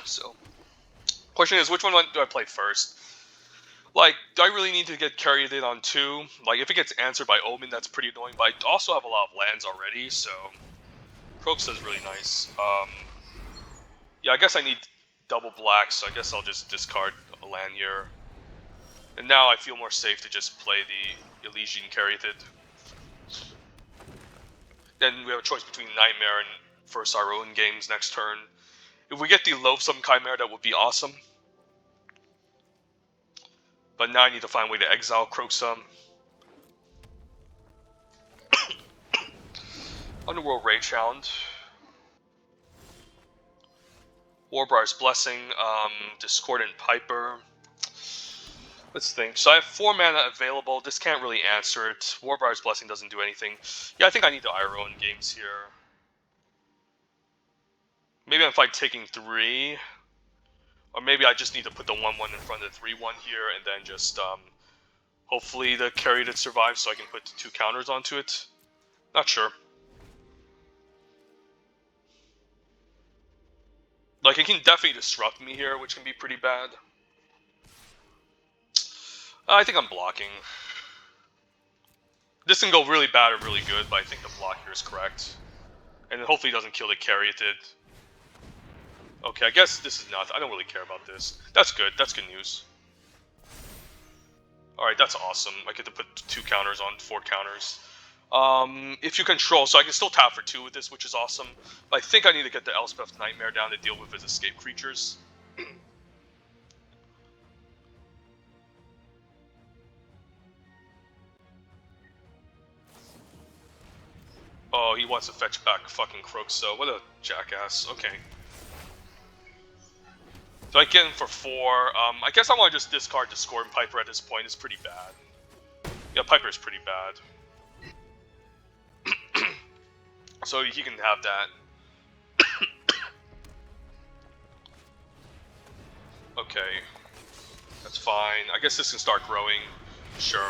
So, question is, which one do I play first? Like, do I really need to get Caryatid on 2? Like, if it gets answered by Omen, that's pretty annoying. But I also have a lot of lands already, so Croxa is really nice. Yeah, I guess I need double black, so I guess I'll just discard a land here. And now I feel more safe to just play the Elysian Caryatid. Then we have a choice between Nightmare and first our own games next turn. If we get the Loathsome Chimera, that would be awesome. But now I need to find a way to exile Croxa. Underworld Rayhound. Warbar's Blessing, Discordant Piper. Let's think. So I have 4 mana available. This can't really answer it. Warbar's Blessing doesn't do anything. Yeah, I think I need to Iroh in games here. Maybe if I'm taking 3. Or maybe I just need to put the 1-1 in front of the 3-1 here, and then just, hopefully the Caryatid survives so I can put 2 counters onto it. Not sure. Like, it can definitely disrupt me here, which can be pretty bad. I think I'm blocking. This can go really bad or really good, but I think the block here is correct. And then hopefully it doesn't kill the Caryatid. Okay, I guess this is not... I don't really care about this. That's good. That's good news. Alright, that's awesome. I get to put 2 counters on 4 counters. If you control... So I can still tap for 2 with this, which is awesome. But I think I need to get the Elspeth Nightmare down to deal with his escape creatures. Oh, he wants to fetch back fucking Croxa. What a jackass. Okay. So I get him for 4. I guess I want to just discard Discordant Piper at this point. It's pretty bad. Yeah, Piper's pretty bad. So he can have that. Okay. That's fine. I guess this can start growing. Sure.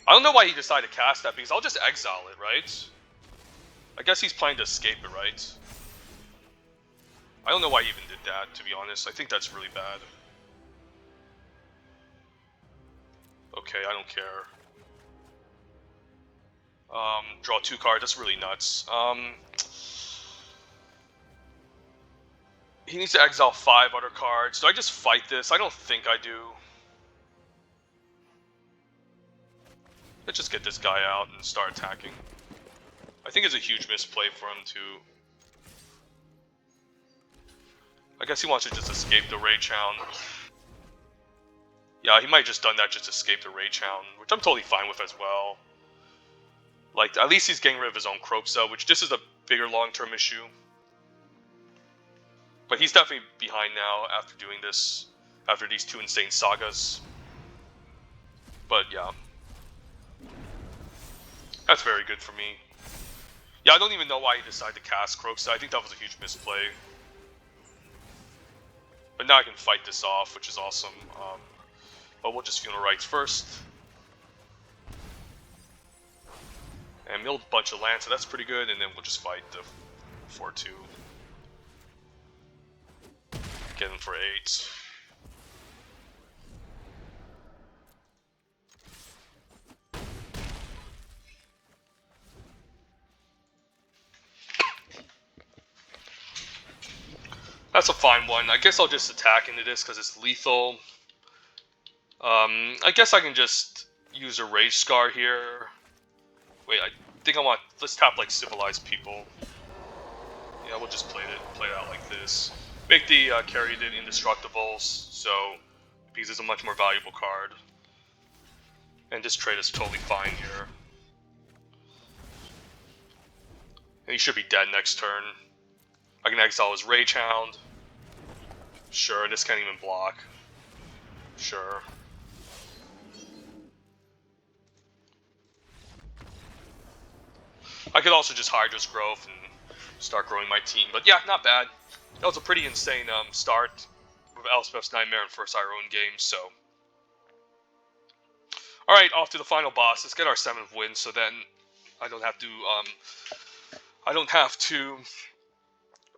I don't know why he decided to cast that, because I'll just exile it, right? I guess he's planning to escape it, right? I don't know why he even did that, to be honest. I think that's really bad. Okay, I don't care. Draw 2 cards, that's really nuts. He needs to exile 5 other cards. Do I just fight this? I don't think I do. Let's just get this guy out and start attacking. I think it's a huge misplay for him to... I guess he wants to just escape the Rayhound. Yeah, he might have just done that just to escape the Rayhound, which I'm totally fine with as well. Like, at least he's getting rid of his own Croxa, which this is a bigger long-term issue. But he's definitely behind now after doing this, after these 2 insane sagas. But yeah. That's very good for me. Yeah, I don't even know why he decided to cast Crokes. I think that was a huge misplay. But now I can fight this off, which is awesome. But we'll just Funeral Rites first. And milled a bunch of land, so that's pretty good. And then we'll just fight the 4-2. Get him for 8. That's a fine one. I guess I'll just attack into this because it's lethal. I guess I can just use a Rage Scar here. Wait, I think I want... Let's tap like Civilized People. Yeah, we'll just play it out like this. Make the Caryatid indestructible, so... because it's a much more valuable card. And this trade is totally fine here. And he should be dead next turn. I can exile his Rage Hound. Sure, this can't even block. Sure. I could also just Hydra's Growth and start growing my team. But yeah, not bad. That was a pretty insane start with Elspeth's Nightmare and first our own game, so... Alright, off to the final boss. Let's get our 7th win, so then I don't have to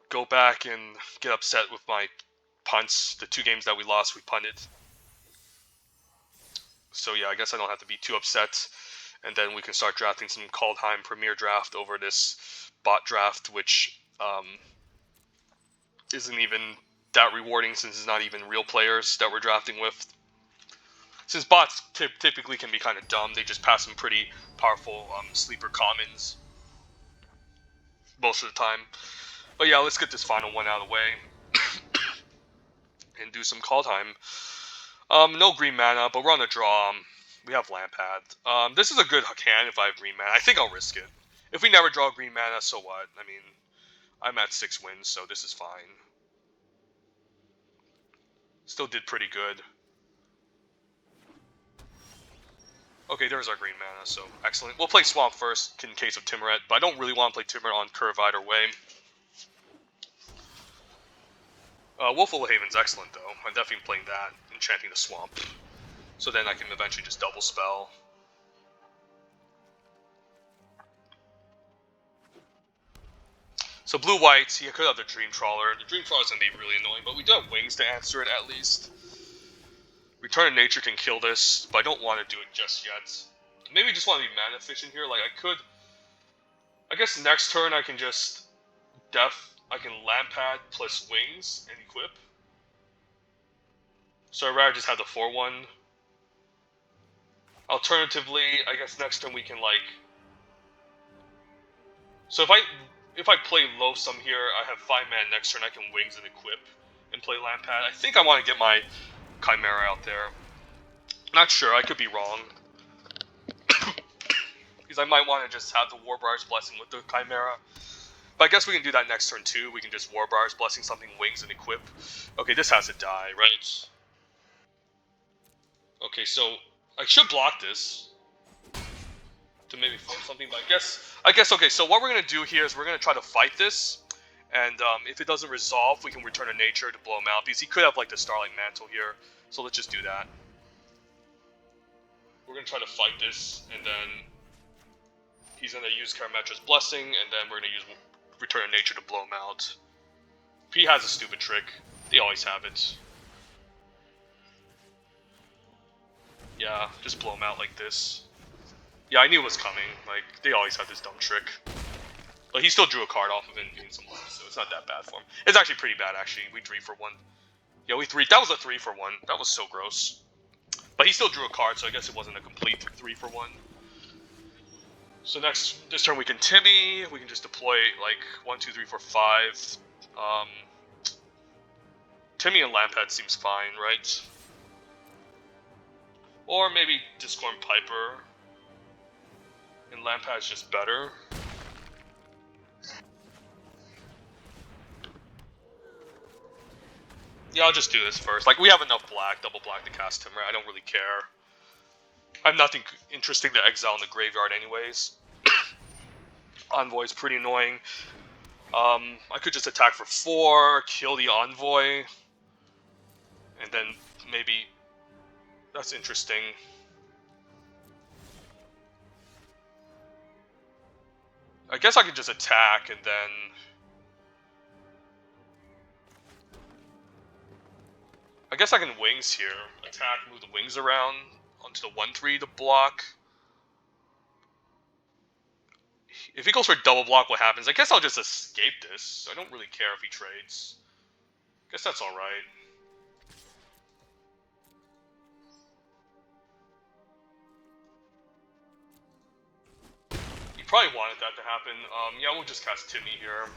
go back and get upset with my punts. The 2 games that we lost, we punted. So yeah, I guess I don't have to be too upset. And then we can start drafting some Kaldheim Premier Draft over this bot draft, which isn't even that rewarding since it's not even real players that we're drafting with. Since bots typically can be kind of dumb, they just pass some pretty powerful sleeper commons most of the time. But yeah, let's get this final one out of the way and do some Kaldheim. No green mana, but we're on a draw. We have Lampad. This is a good hand if I have green mana. I think I'll risk it. If we never draw green mana, so what? I mean, I'm at 6 wins, so this is fine. Still did pretty good. Okay, there's our green mana, so excellent. We'll play Swamp first in case of Timuret, but I don't really want to play Timuret on curve either way. Wolful Haven's excellent, though. I'm definitely playing that, enchanting the Swamp. So then I can eventually just double spell. So blue-white, he could have the Dream Trawler. The Dream Trawler is going to be really annoying, but we do have wings to answer it at least. Return of Nature can kill this, but I don't want to do it just yet. Maybe I just want to be mana efficient here. Like, I guess next turn I can just I can Lampad plus wings and equip. So I'd rather just have the 4-1. Alternatively, I guess next turn we can like... So if I play Loathsome here, I have 5 mana next turn, I can wings and equip and play Lampad. I think I want to get my Chimera out there. Not sure, I could be wrong. Because I might want to just have the Warbriar's Blessing with the Chimera. But I guess we can do that next turn too. We can just Warbriar's Blessing something, wings, and equip. Okay, this has to die, right? Okay, so I should block this to maybe find something, but I guess, okay, so what we're going to do here is we're going to try to fight this. And if it doesn't resolve, we can Return to Nature to blow him out, because he could have like the Starlight Mantle here. So let's just do that. We're going to try to fight this, and then he's going to use Karametra's Blessing, and then we're going to use Return to Nature to blow him out. If he has a stupid trick, they always have it. Yeah, just blow him out like this. Yeah, I knew it was coming. Like, they always have this dumb trick. But he still drew a card off of it and gained some life, so it's not that bad for him. It's actually pretty bad, actually. We 3 for 1. Yeah, that was a 3 for 1. That was so gross. But he still drew a card, so I guess it wasn't a complete 3 for 1. So this turn we can Timmy. We can just deploy, like, 1, 2, 3, 4, 5. Timmy and Lampad seems fine, right? Or maybe Discorn Piper. And Lampad's just better. Yeah, I'll just do this first. Like, we have enough black, double black to cast Timber. I don't really care. I have nothing interesting to exile in the graveyard anyways. Envoy is pretty annoying. I could just attack for 4, kill the Envoy, and then maybe... That's interesting. I guess I could just attack and then... I guess I can wings here. Attack, move the wings around onto the 1-3 to block. If he goes for double block, what happens? I guess I'll just escape this. I don't really care if he trades. Guess that's alright. He probably wanted that to happen. Yeah, we'll just cast Timmy here.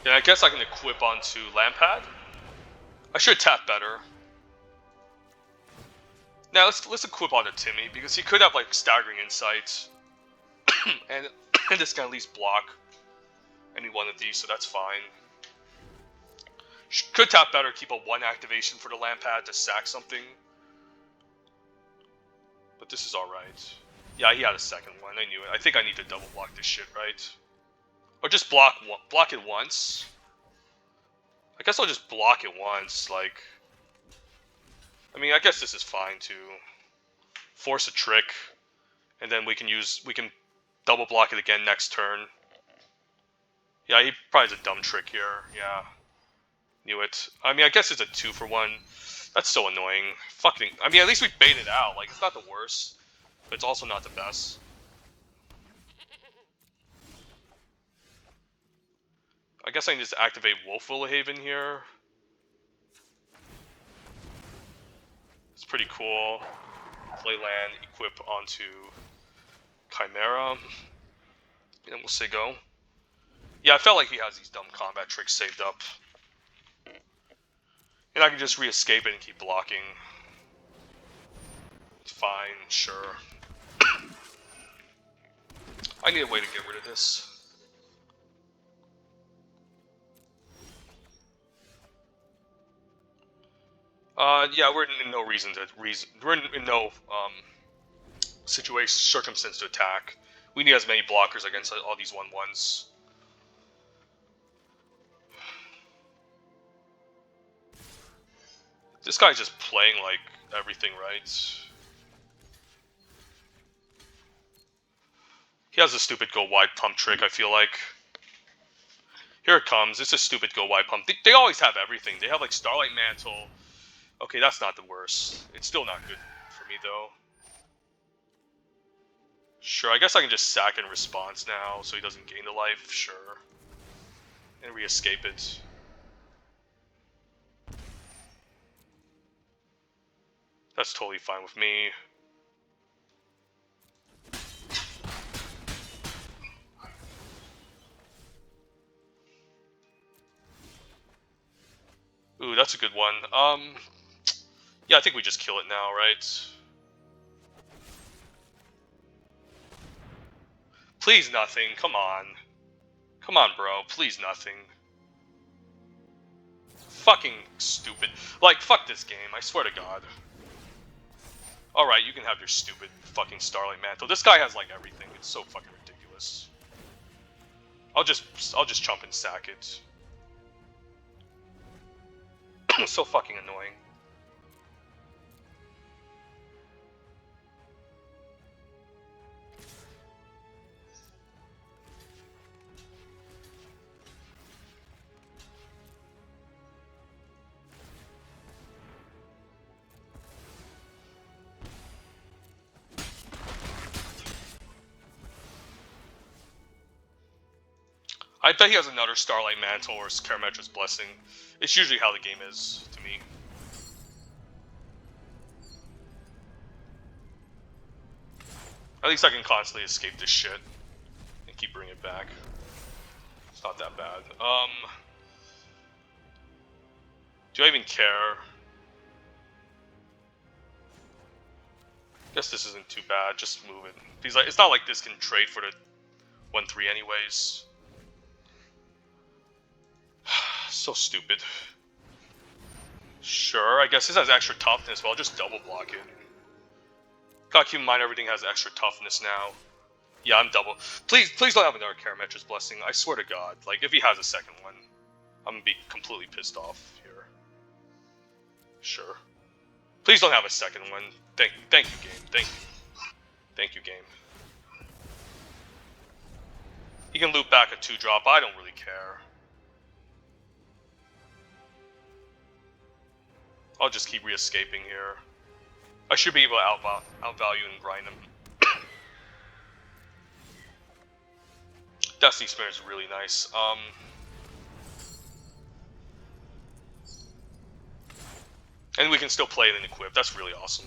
Yeah, I guess I can equip onto Lampad. I should tap better. Now let's equip onto Timmy because he could have like staggering insights, and this can at least block any one of these, so that's fine. Could tap better, keep a 1 activation for the Lampad to sack something, but this is all right. Yeah, he had a second one. I knew it. I think I need to double block this shit, right? Or just block it once. I guess I'll just block it once, like... I mean, I guess this is fine to force a trick, and then we can double block it again next turn. Yeah, he probably has a dumb trick here, yeah. Knew it. I mean, I guess it's a 2-for-1. That's so annoying. Fucking, I mean, at least we baited out, like, it's not the worst, but it's also not the best. I guess I can just activate Wolf Willowhaven here. It's pretty cool. Play land, equip onto Chimera. And we'll say go. Yeah, I felt like he has these dumb combat tricks saved up. And I can just re-escape it and keep blocking. It's fine, sure. I need a way to get rid of this. Yeah, we're in no we're in no circumstance to attack. We need as many blockers against all these 1/1s. This guy's just playing like everything right. He has a stupid go wide pump trick, I feel like. Here it comes. It's a stupid go wide pump. They always have everything. They have like Starlight Mantle. Okay, that's not the worst. It's still not good for me, though. Sure, I guess I can just sack in response now, so he doesn't gain the life, sure. And re-escape it. That's totally fine with me. Ooh, that's a good one. Yeah, I think we just kill it now, right? Please nothing, come on. Come on, bro, please nothing. Fucking stupid. Like, fuck this game, I swear to God. Alright, you can have your stupid fucking Starlight Mantle. This guy has, like, everything. It's so fucking ridiculous. I'll just chump and sack it. So fucking annoying. I bet he has another Starlight Mantle or Karametra's Blessing. It's usually how the game is, to me. At least I can constantly escape this shit and keep bringing it back. It's not that bad. Do I even care? Guess this isn't too bad, just move it. Because it's not like this can trade for the 1-3 anyways. So stupid. Sure, I guess this has extra toughness, but I'll just double block it. Gotta keep in mind everything has extra toughness now. Yeah, I'm double. Please don't have another Karametra's Blessing. I swear to God. Like, if he has a second one, I'm gonna be completely pissed off here. Sure. Please don't have a second one. Thank you, game. Thank you, game. He can loop back a 2-drop. I don't really care. I'll just keep re-escaping here. I should be able to outvalue and grind him. Destiny Spinner is really nice. And we can still play it in equip. That's really awesome.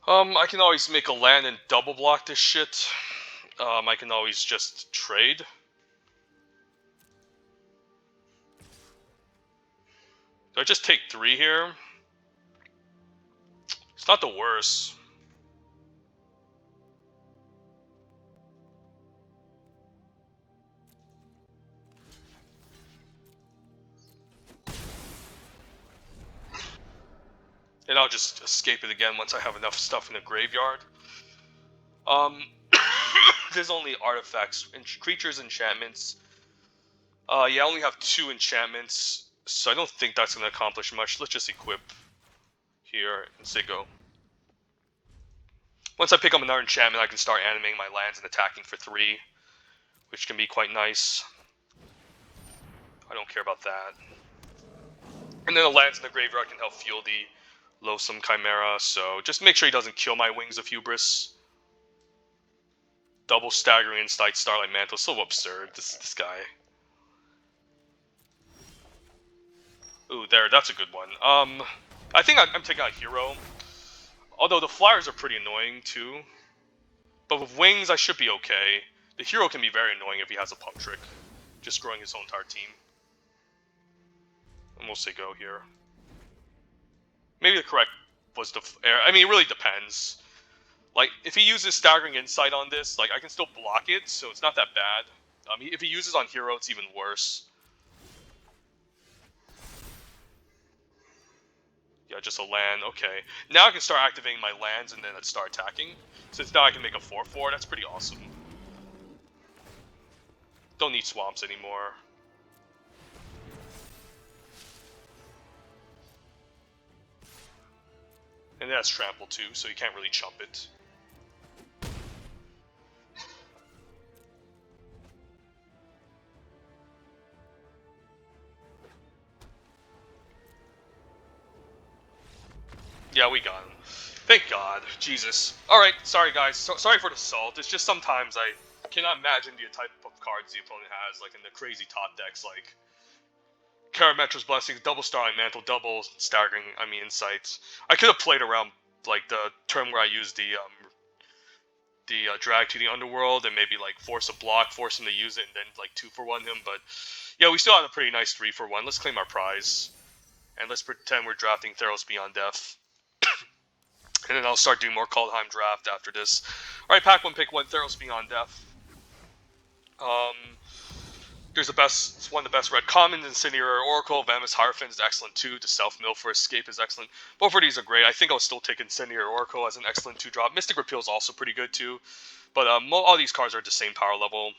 I can always make a land and double block this shit. I can always just trade. Do I just take 3 here? It's not the worst. And I'll just escape it again once I have enough stuff in the graveyard. There's only artifacts and creatures, enchantments. Yeah, I only have 2 enchantments, so I don't think that's going to accomplish much. Let's just equip here and say go. Once I pick up another enchantment, I can start animating my lands and attacking for 3, which can be quite nice. I don't care about that. And then the lands in the graveyard can help fuel the Loathsome Chimera, so just make sure he doesn't kill my Wings of Hubris. Double Staggering Insight, Starlight Mantle, so absurd, this guy. Ooh, that's a good one. I think I'm taking out Hero. Although the Flyers are pretty annoying too. But with Wings, I should be okay. The Hero can be very annoying if he has a Pump Trick. Just growing his whole entire team. And we'll say go here. Maybe the correct was the air. I mean, it really depends. Like, if he uses Staggering Insight on this, like, I can still block it, so it's not that bad. If he uses on Hero, it's even worse. Yeah, just a land. Okay. Now I can start activating my lands and then start attacking. Since now I can make a 4/4, that's pretty awesome. Don't need swamps anymore. And that's trample too, so you can't really chump it. Yeah, we got him. Thank God. Jesus. Alright, sorry guys. Sorry for the salt. It's just sometimes I cannot imagine the type of cards the opponent has, like in the crazy top decks, like Karametra's Blessing, double Starlight Mantle, double Staggering, Insights. I could have played around, like, the turn where I used the drag to the underworld and maybe, like, force a block, force him to use it, and then, like, 2-for-1 him, but yeah, we still have a pretty nice 3-for-1. Let's claim our prize. And let's pretend we're drafting Theros Beyond Death. And then I'll start doing more Kaldheim draft after this. Alright, pack 1, pick 1, Theros Beyond Death. There's it's one of the best red commons, Incendiary Oracle, Venomous Hierophant is excellent too, the Self-Mill for Escape is excellent. Both of these are great. I think I'll still take Incendiary Oracle as an excellent 2-drop. Mystic Repeal is also pretty good too. But all these cards are at the same power level.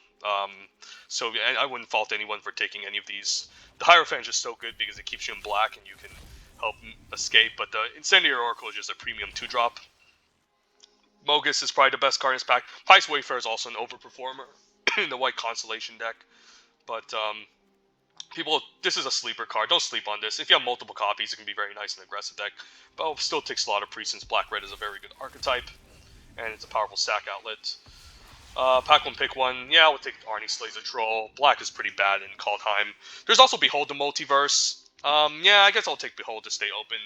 So I wouldn't fault anyone for taking any of these. The Hierophant is just so good because it keeps you in black and you can help escape. But the Incendiary Oracle is just a premium 2-drop. Mogus is probably the best card in this pack. Pious Wayfarer is also an overperformer in the white Constellation deck. But this is a sleeper card. Don't sleep on this. If you have multiple copies, it can be very nice in an aggressive deck. But I'll still take Slaughter Priest since Black-Red is a very good archetype. And it's a powerful sack outlet. Pack 1, pick 1. Yeah, I would take Arnie Slays a Troll. Black is pretty bad in Kaldheim. There's also Behold the Multiverse. Yeah, I guess I'll take Behold to stay open.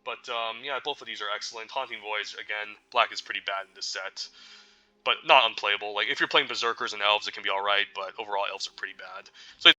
But, yeah, both of these are excellent. Haunting Voyage, again, Black is pretty bad in this set. But not unplayable. Like, if you're playing Berserkers and Elves, it can be alright, but overall, Elves are pretty bad. So